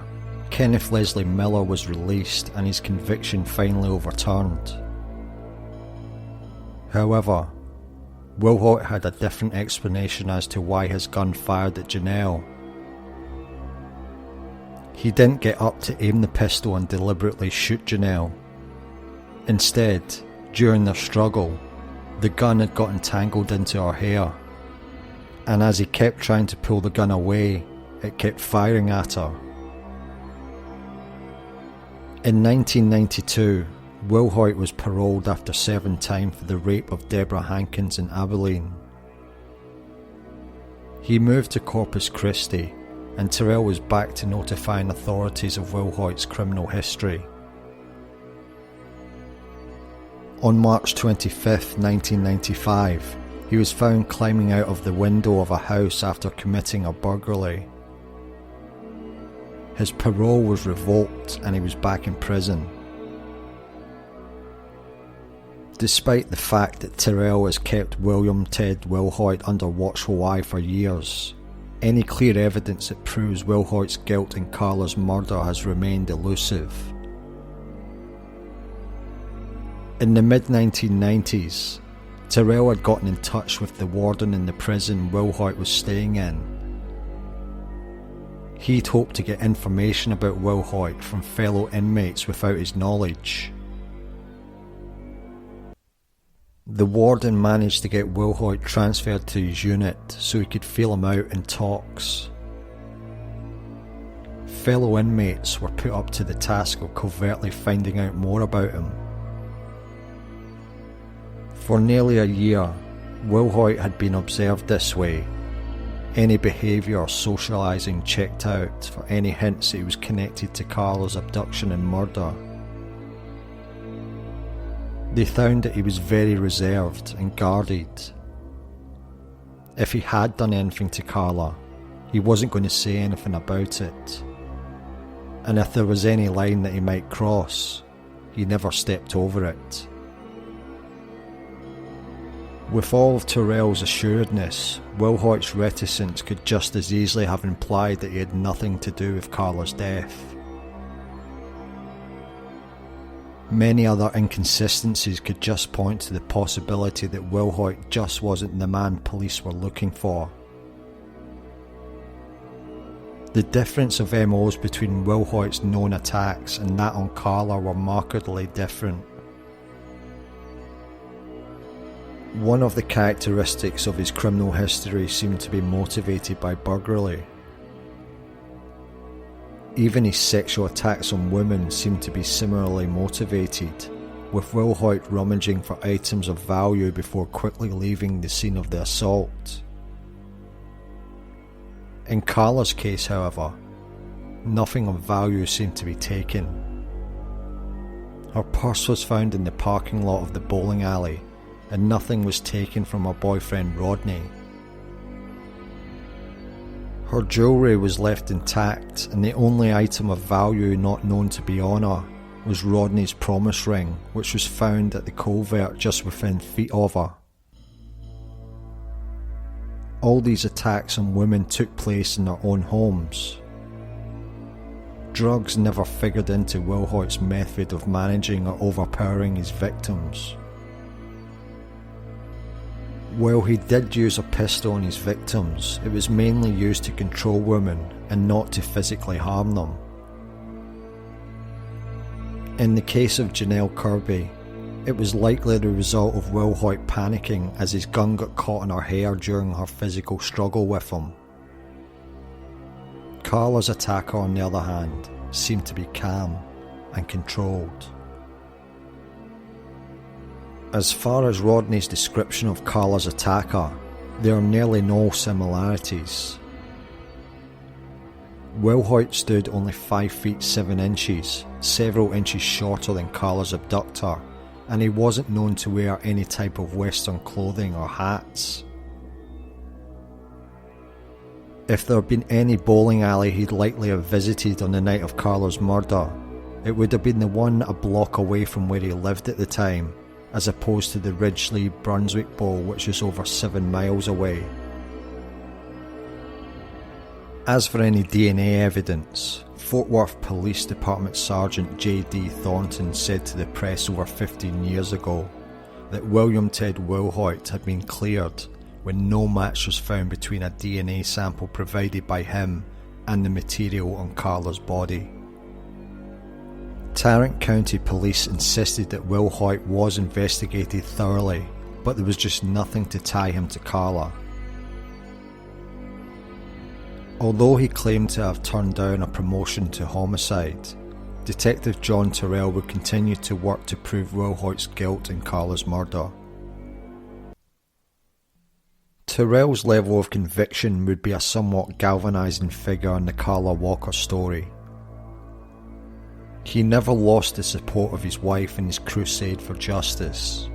Kenneth Leslie Miller was released and his conviction finally overturned. However, Wilhoit had a different explanation as to why his gun fired at Janelle. He didn't get up to aim the pistol and deliberately shoot Janelle. Instead, during their struggle, the gun had got entangled into her hair, and as he kept trying to pull the gun away, it kept firing at her. In 1992, Wilhoit was paroled after serving time for the rape of Deborah Hankins in Abilene. He moved to Corpus Christi, and Terrell was back to notifying authorities of Wilhoit's criminal history. On March 25, 1995, he was found climbing out of the window of a house after committing a burglary. His parole was revoked and he was back in prison. Despite the fact that Terrell has kept William Ted Wilhoit under watchful eye for years, any clear evidence that proves Wilhoit's guilt in Carla's murder has remained elusive. In the mid-1990s, Terrell had gotten in touch with the warden in the prison Wilhoit was staying in. He'd hoped to get information about Wilhoit from fellow inmates without his knowledge. The warden managed to get Wilhoit transferred to his unit so he could feel him out in talks. Fellow inmates were put up to the task of covertly finding out more about him. For nearly a year, Wilhoit had been observed this way. Any behaviour or socialising checked out for any hints that he was connected to Carla's abduction and murder. They found that he was very reserved and guarded. If he had done anything to Carla, he wasn't going to say anything about it. And if there was any line that he might cross, he never stepped over it. With all of Terrell's assuredness, Wilhoit's reticence could just as easily have implied that he had nothing to do with Carla's death. Many other inconsistencies could just point to the possibility that Wilhoit just wasn't the man police were looking for. The difference of MOs between Wilhoit's known attacks and that on Carla were markedly different. One of the characteristics of his criminal history seemed to be motivated by burglary. Even his sexual attacks on women seemed to be similarly motivated, with Wilhoit rummaging for items of value before quickly leaving the scene of the assault. In Carla's case, however, nothing of value seemed to be taken. Her purse was found in the parking lot of the bowling alley, and nothing was taken from her boyfriend Rodney. Her jewellery was left intact, and the only item of value not known to be on her was Rodney's promise ring, which was found at the culvert just within feet of her. All these attacks on women took place in their own homes. Drugs never figured into Wilhoit's method of managing or overpowering his victims. While he did use a pistol on his victims, it was mainly used to control women and not to physically harm them. In the case of Janelle Kirby, it was likely the result of Wilhoit panicking as his gun got caught in her hair during her physical struggle with him. Carla's attacker, on the other hand, seemed to be calm and controlled. As far as Rodney's description of Carla's attacker, there are nearly no similarities. Wilhoit stood only 5 feet 7 inches, several inches shorter than Carla's abductor, and he wasn't known to wear any type of Western clothing or hats. If there had been any bowling alley he'd likely have visited on the night of Carla's murder, it would have been the one a block away from where he lived at the time, as opposed to the Ridgely, Brunswick Bowl, which is over 7 miles away. As for any DNA evidence, Fort Worth Police Department Sergeant J.D. Thornton said to the press over 15 years ago that William Ted Wilhoit had been cleared when no match was found between a DNA sample provided by him and the material on Carla's body. Tarrant County Police insisted that Wilhoit was investigated thoroughly, but there was just nothing to tie him to Carla. Although he claimed to have turned down a promotion to homicide, Detective John Terrell would continue to work to prove Wilhoit's guilt in Carla's murder. Terrell's level of conviction would be a somewhat galvanising figure in the Carla Walker story. He never lost the support of his wife in his crusade for justice.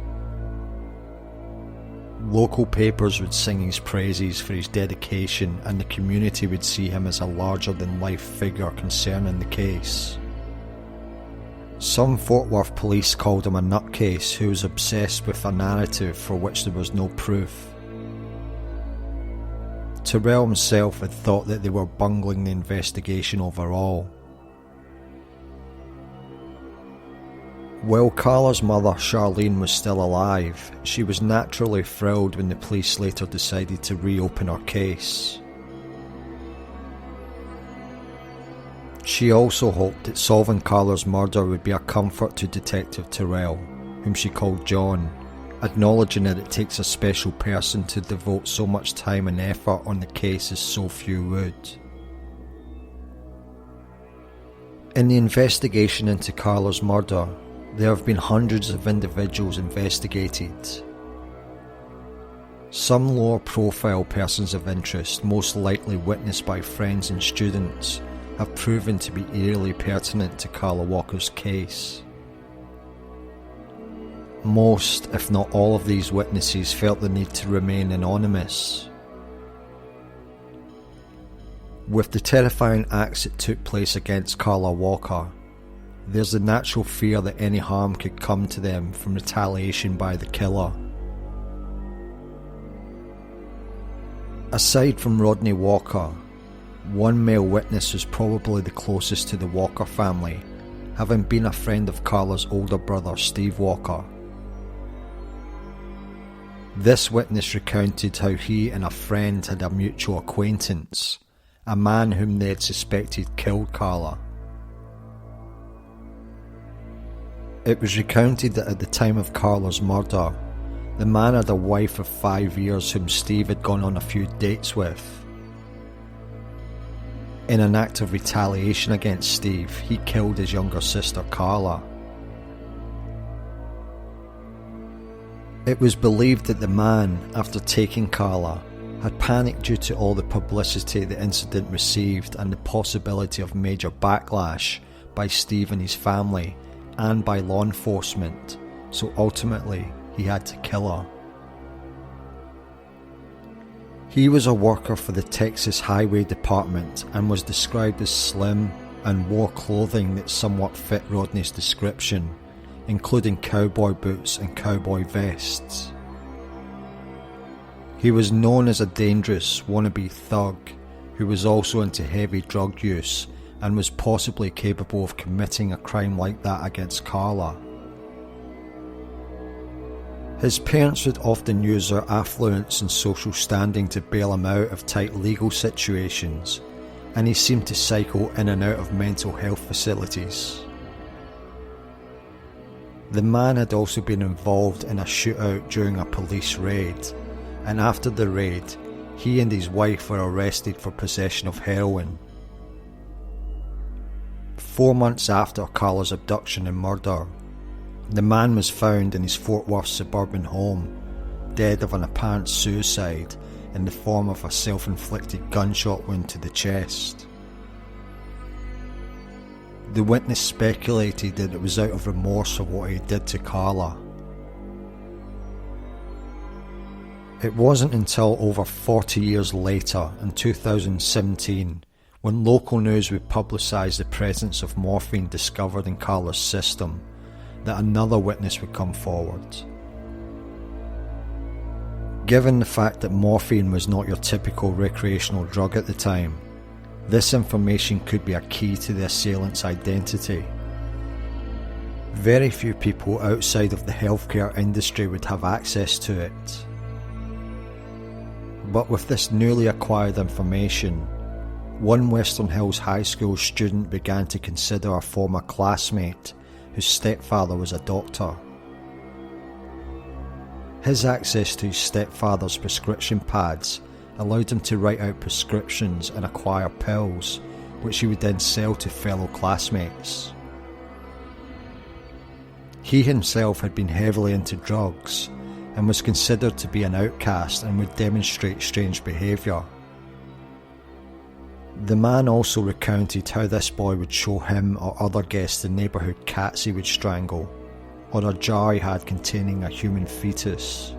Local papers would sing his praises for his dedication, and the community would see him as a larger-than-life figure concerning the case. Some Fort Worth police called him a nutcase who was obsessed with a narrative for which there was no proof. Terrell himself had thought that they were bungling the investigation overall. While Carla's mother, Charlene, was still alive, she was naturally thrilled when the police later decided to reopen her case. She also hoped that solving Carla's murder would be a comfort to Detective Terrell, whom she called John, acknowledging that it takes a special person to devote so much time and effort on the case as so few would. In the investigation into Carla's murder, there have been hundreds of individuals investigated. Some lower profile persons of interest, most likely witnessed by friends and students, have proven to be eerily pertinent to Carla Walker's case. Most, if not all of these witnesses felt the need to remain anonymous. With the terrifying acts that took place against Carla Walker, there's the natural fear that any harm could come to them from retaliation by the killer. Aside from Rodney Walker, one male witness was probably the closest to the Walker family, having been a friend of Carla's older brother Steve Walker. This witness recounted how he and a friend had a mutual acquaintance, a man whom they had suspected killed Carla. It was recounted that at the time of Carla's murder, the man had a wife of 5 years whom Steve had gone on a few dates with. In an act of retaliation against Steve, he killed his younger sister Carla. It was believed that the man, after taking Carla, had panicked due to all the publicity the incident received and the possibility of major backlash by Steve and his family and by law enforcement, so ultimately he had to kill her. He was a worker for the Texas Highway Department and was described as slim and wore clothing that somewhat fit Rodney's description, including cowboy boots and cowboy vests. He was known as a dangerous wannabe thug who was also into heavy drug use and was possibly capable of committing a crime like that against Carla. His parents would often use their affluence and social standing to bail him out of tight legal situations, and he seemed to cycle in and out of mental health facilities. The man had also been involved in a shootout during a police raid, and after the raid, he and his wife were arrested for possession of heroin. 4 months after Carla's abduction and murder, the man was found in his Fort Worth suburban home, dead of an apparent suicide in the form of a self-inflicted gunshot wound to the chest. The witness speculated that it was out of remorse for what he did to Carla. It wasn't until over 40 years later, in 2017, when local news would publicise the presence of morphine discovered in Carla's system, that another witness would come forward. Given the fact that morphine was not your typical recreational drug at the time, this information could be a key to the assailant's identity. Very few people outside of the healthcare industry would have access to it. But with this newly acquired information, one Western Hills High School student began to consider a former classmate whose stepfather was a doctor. His access to his stepfather's prescription pads allowed him to write out prescriptions and acquire pills, which he would then sell to fellow classmates. He himself had been heavily into drugs and was considered to be an outcast and would demonstrate strange behaviour. The man also recounted how this boy would show him or other guests the neighbourhood cats he would strangle, or a jar he had containing a human fetus.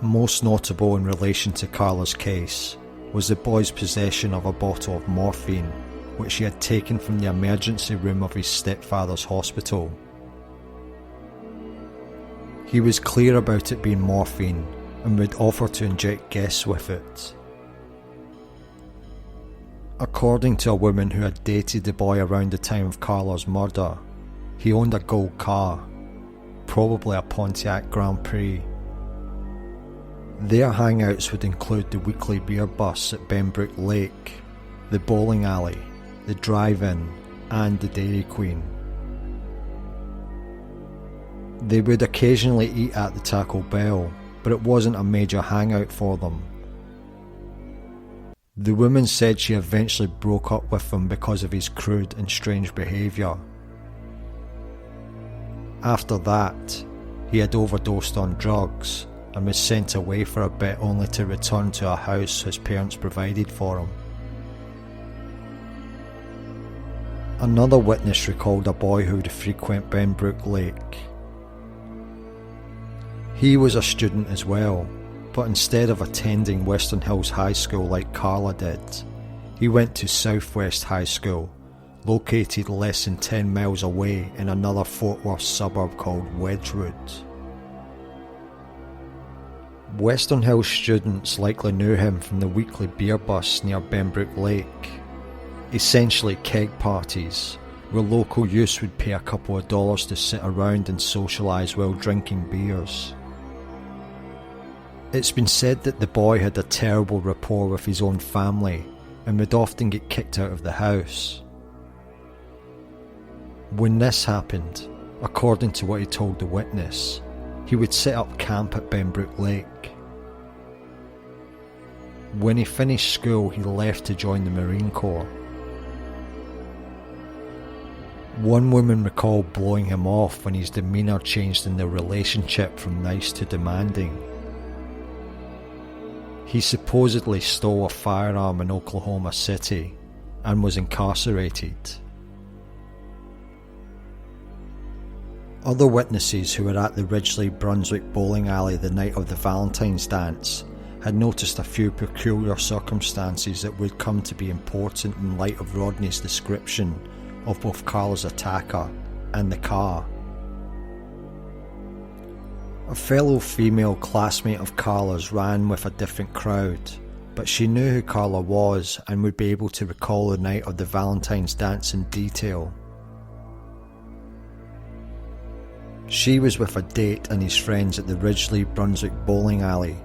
Most notable in relation to Carla's case was the boy's possession of a bottle of morphine, which he had taken from the emergency room of his stepfather's hospital. He was clear about it being morphine and would offer to inject guests with it. According to a woman who had dated the boy around the time of Carla's murder, he owned a gold car, probably a Pontiac Grand Prix. Their hangouts would include the weekly beer bus at Benbrook Lake, the bowling alley, the drive-in, and the Dairy Queen. They would occasionally eat at the Taco Bell, but it wasn't a major hangout for them. The woman said she eventually broke up with him because of his crude and strange behaviour. After that, he had overdosed on drugs and was sent away for a bit only to return to a house his parents provided for him. Another witness recalled a boy who would frequent Benbrook Lake. He was a student as well, but instead of attending Western Hills High School like Carla did, he went to Southwest High School, located less than 10 miles away in another Fort Worth suburb called Wedgwood. Western Hills students likely knew him from the weekly beer bus near Benbrook Lake, essentially keg parties, where local youths would pay a couple of dollars to sit around and socialise while drinking beers. It's been said that the boy had a terrible rapport with his own family and would often get kicked out of the house. When this happened, according to what he told the witness, he would set up camp at Benbrook Lake. When he finished school, he left to join the Marine Corps. One woman recalled blowing him off when his demeanour changed in their relationship from nice to demanding. He supposedly stole a firearm in Oklahoma City and was incarcerated. Other witnesses who were at the Ridgely Brunswick bowling alley the night of the Valentine's dance had noticed a few peculiar circumstances that would come to be important in light of Rodney's description of both Carla's attacker and the car. A fellow female classmate of Carla's ran with a different crowd, but she knew who Carla was and would be able to recall the night of the Valentine's dance in detail. She was with a date and his friends at the Ridgely Brunswick bowling alley,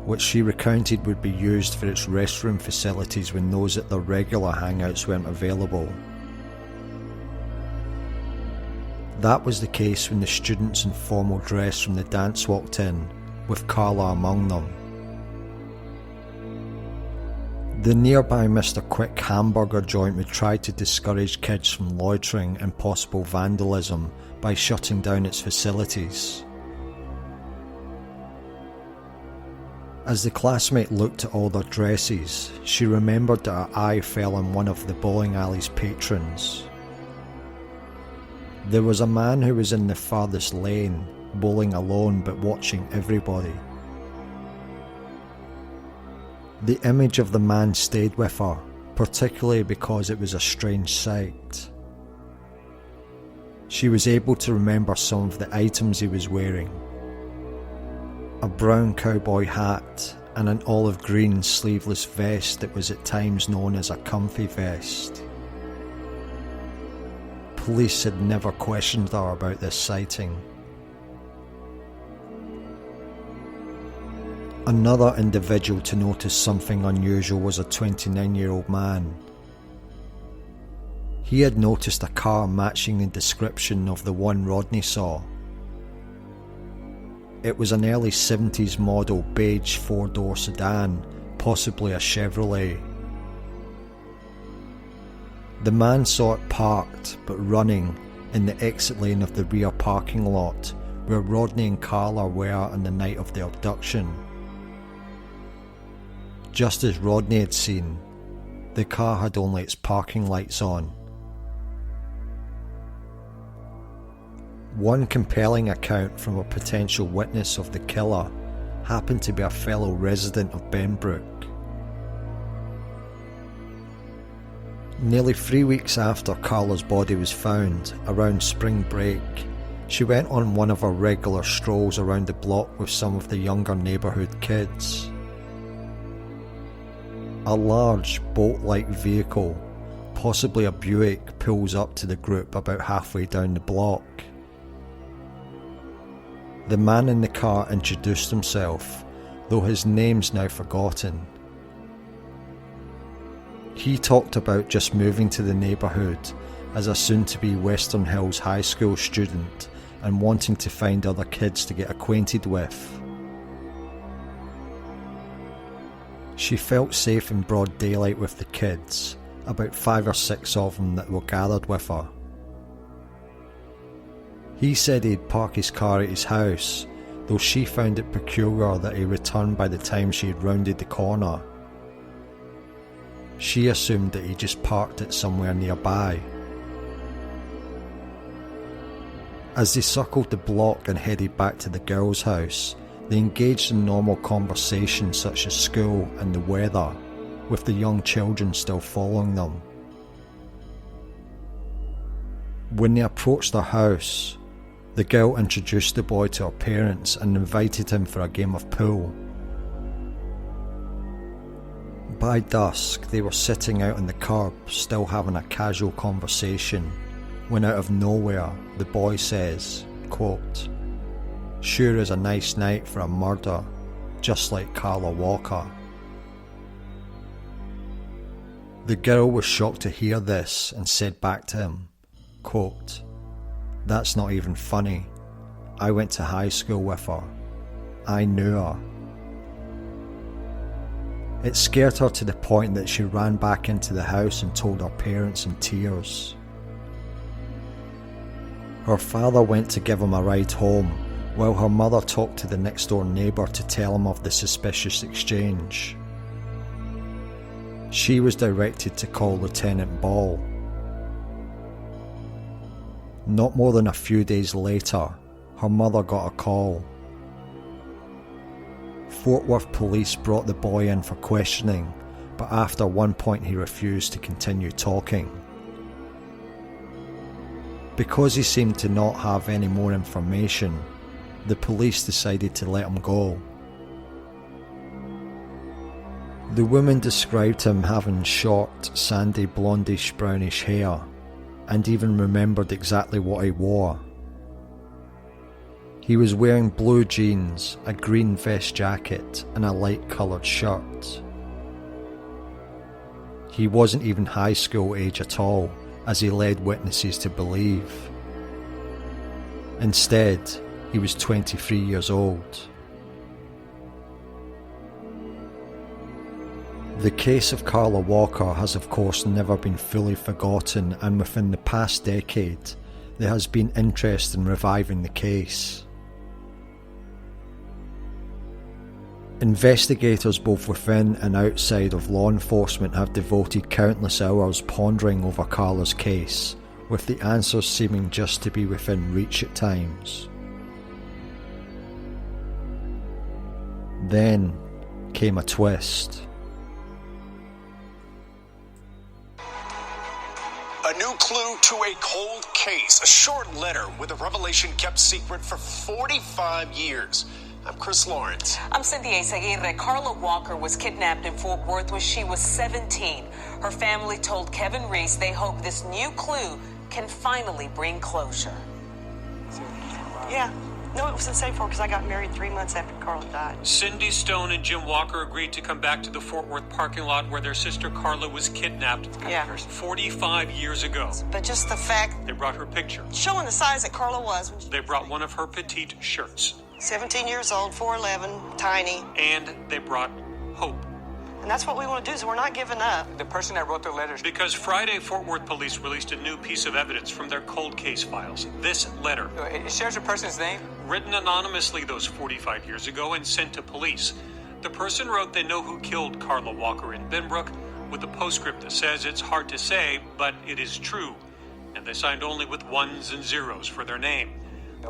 which she recounted would be used for its restroom facilities when those at their regular hangouts weren't available. That was the case when the students in formal dress from the dance walked in, with Carla among them. The nearby Mr. Quick hamburger joint would try to discourage kids from loitering and possible vandalism by shutting down its facilities. As the classmate looked at all their dresses, she remembered that her eye fell on one of the bowling alley's patrons. There was a man who was in the farthest lane, bowling alone but watching everybody. The image of the man stayed with her, particularly because it was a strange sight. She was able to remember some of the items he was wearing. A brown cowboy hat and an olive green sleeveless vest that was at times known as a comfy vest. Police had never questioned her about this sighting. Another individual to notice something unusual was a 29-year-old man. He had noticed a car matching the description of the one Rodney saw. It was an early 70s model beige four-door sedan, possibly a Chevrolet. The man saw it parked but running in the exit lane of the rear parking lot where Rodney and Carla were on the night of the abduction. Just as Rodney had seen, the car had only its parking lights on. One compelling account from a potential witness of the killer happened to be a fellow resident of Benbrook. Nearly 3 weeks after Carla's body was found, around spring break, she went on one of her regular strolls around the block with some of the younger neighbourhood kids. A large boat-like vehicle, possibly a Buick, pulls up to the group about halfway down the block. The man in the car introduced himself, though his name's now forgotten. He talked about just moving to the neighbourhood as a soon-to-be Western Hills High School student and wanting to find other kids to get acquainted with. She felt safe in broad daylight with the kids, about 5 or 6 of them that were gathered with her. He said he'd park his car at his house, though she found it peculiar that he returned by the time she had rounded the corner. She assumed that he just parked it somewhere nearby. As they circled the block and headed back to the girls' house, they engaged in normal conversation such as school and the weather, with the young children still following them. When they approached their house, the girl introduced the boy to her parents and invited him for a game of pool. By dusk, they were sitting out on the curb, still having a casual conversation, when out of nowhere, the boy says, quote, "Sure is a nice night for a murder, just like Carla Walker." The girl was shocked to hear this and said back to him, quote, "That's not even funny. I went to high school with her. I knew her." It scared her to the point that she ran back into the house and told her parents in tears. Her father went to give him a ride home, while her mother talked to the next door neighbour to tell him of the suspicious exchange. She was directed to call Lieutenant Ball. Not more than a few days later, her mother got a call. Fort Worth police brought the boy in for questioning, but after one point he refused to continue talking. Because he seemed to not have any more information, the police decided to let him go. The woman described him having short, sandy, blondish, brownish hair, and even remembered exactly what he wore. He was wearing blue jeans, a green vest jacket, and a light-coloured shirt. He wasn't even high school age at all, as he led witnesses to believe. Instead, he was 23 years old. The case of Carla Walker has of course never been fully forgotten, and within the past decade, there has been interest in reviving the case. Investigators both within and outside of law enforcement have devoted countless hours pondering over Carla's case, with the answers seeming just to be within reach at times. Then came a twist. A new clue to a cold case, a short letter with a revelation kept secret for 45 years. I'm Chris Lawrence. I'm Cynthia Aguirre. Carla Walker was kidnapped in Fort Worth when she was 17. Her family told Kevin Reese they hope this new clue can finally bring closure. Yeah. No, it was in Safe because I got married 3 months after Carla died. Cindy Stone and Jim Walker agreed to come back to the Fort Worth parking lot where their sister Carla was kidnapped 45 years ago. But just the fact... They brought her picture. Showing the size that Carla was. They brought one of her petite shirts. 17 years old, 4'11", tiny. And they brought hope. And that's what we want to do, so we're not giving up. The person that wrote the letters. Because Friday, Fort Worth police released a new piece of evidence from their cold case files. This letter. It shares a person's name? Written anonymously those 45 years ago and sent to police. The person wrote they know who killed Carla Walker in Benbrook with a postscript that says it's hard to say, but it is true. And they signed only with ones and zeros for their name.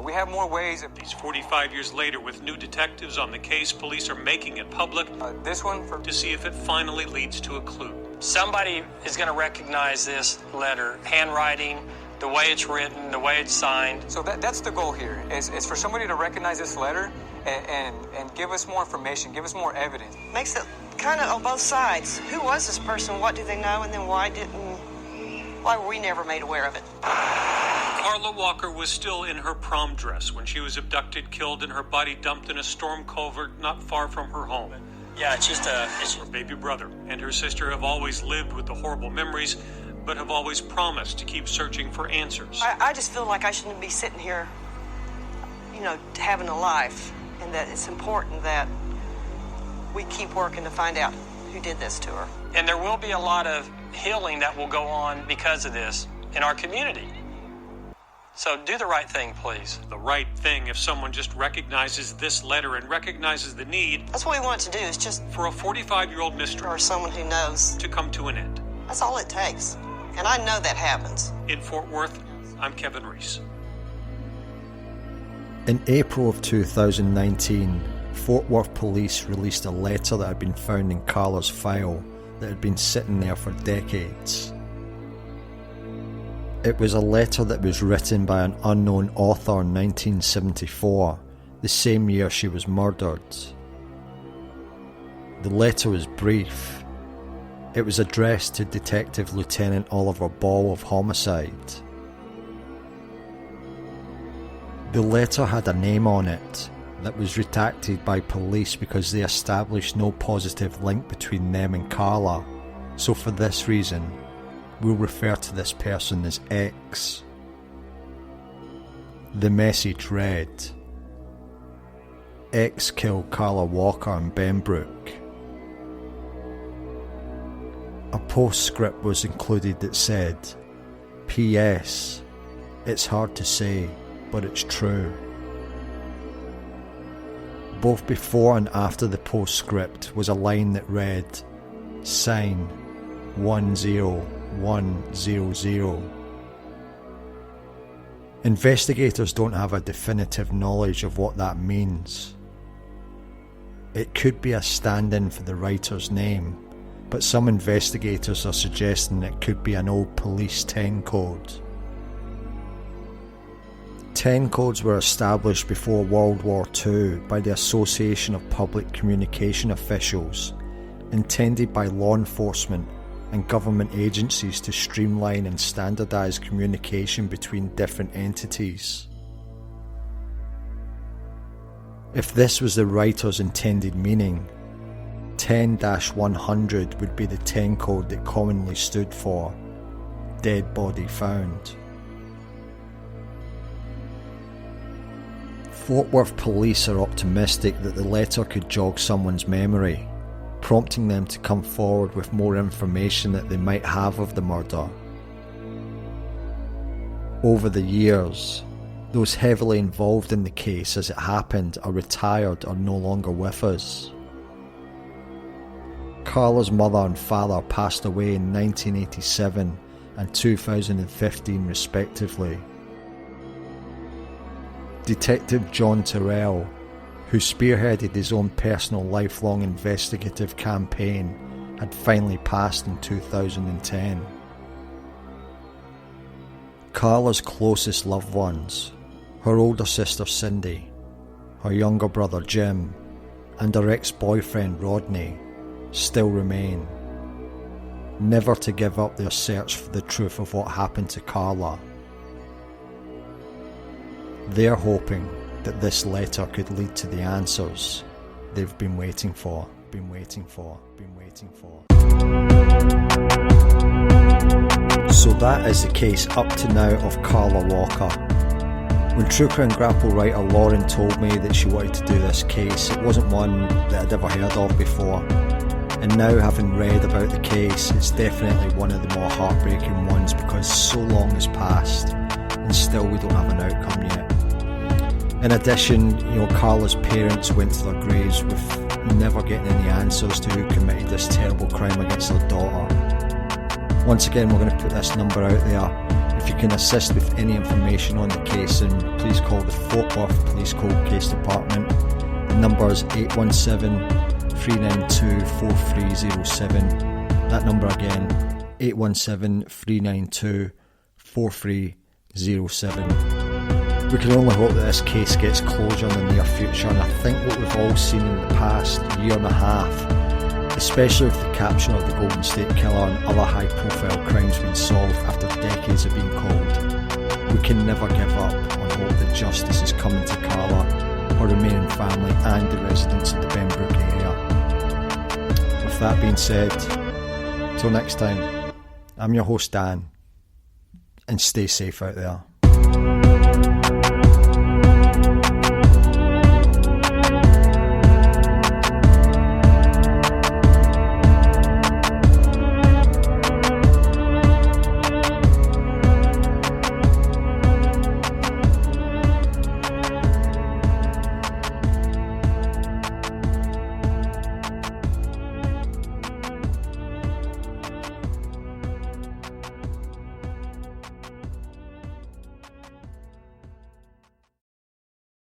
We have more ways of... These 45 years later, with new detectives on the case, police are making it public. This one? To see if it finally leads to a clue. Somebody is going to recognize this letter, handwriting, the way it's written, the way it's signed. So that's the goal here, is for somebody to recognize this letter and give us more information, give us more evidence. Makes it kind of on both sides. Who was this person? What do they know? And then why were we never made aware of it? Carla Walker was still in her prom dress when she was abducted, killed, and her body dumped in a storm culvert not far from her home. Yeah, it's just her baby brother and her sister have always lived with the horrible memories, but have always promised to keep searching for answers. I just feel like I shouldn't be sitting here, having a life, and that it's important that we keep working to find out who did this to her. And there will be a lot of healing that will go on because of this in our community. So do the right thing, please. The right thing if someone just recognizes this letter and recognizes the need. That's what we want to do, is just for a 45-year-old mystery. Or someone who knows. To come to an end. That's all it takes. And I know that happens. In Fort Worth, I'm Kevin Reese. In April of 2019, Fort Worth police released a letter that had been found in Carla's file that had been sitting there for decades. It was a letter that was written by an unknown author in 1974, the same year she was murdered. The letter was brief. It was addressed to Detective Lieutenant Oliver Ball of Homicide. The letter had a name on it that was redacted by police because they established no positive link between them and Carla, so for this reason, we'll refer to this person as X. The message read, X killed Carla Walker in Benbrook. A postscript was included that said, P.S. It's hard to say, but it's true. Both before and after the postscript was a line that read, Sign 10100. Investigators don't have a definitive knowledge of what that means. It could be a stand-in for the writer's name, but some investigators are suggesting it could be an old police 10 code. 10 codes were established before World War II by the Association of Public Communication Officials, intended by law enforcement and government agencies to streamline and standardise communication between different entities. If this was the writer's intended meaning, 10-100 would be the 10 code that commonly stood for Dead Body Found. Fort Worth police are optimistic that the letter could jog someone's memory, prompting them to come forward with more information that they might have of the murder. Over the years, those heavily involved in the case as it happened are retired or no longer with us. Carla's mother and father passed away in 1987 and 2015 respectively. Detective John Terrell, who spearheaded his own personal lifelong investigative campaign, had finally passed in 2010. Carla's closest loved ones, her older sister Cindy, her younger brother Jim, and her ex-boyfriend Rodney, still remain, never to give up their search for the truth of what happened to Carla. They're hoping that this letter could lead to the answers they've been waiting for. So that is the case up to now of Carla Walker. When True Crime Grapple writer Lauren told me that she wanted to do this case, it wasn't one that I'd ever heard of before. And now, having read about the case, it's definitely one of the more heartbreaking ones because so long has passed and still we don't have an outcome yet. In addition, Carla's parents went to their graves with never getting any answers to who committed this terrible crime against their daughter. Once again, we're going to put this number out there. If you can assist with any information on the case, then please call the Fort Worth Police Cold Case Department. The number is 817-392-4307. That number again, 817-392-4307. We can only hope that this case gets closure in the near future, and I think what we've all seen in the past year and a half, especially with the capture of the Golden State Killer and other high profile crimes being solved after decades of being cold, we can never give up on hope that justice is coming to Carla, her remaining family and the residents of the Benbrook area. With that being said, till next time, I'm your host Dan, and stay safe out there.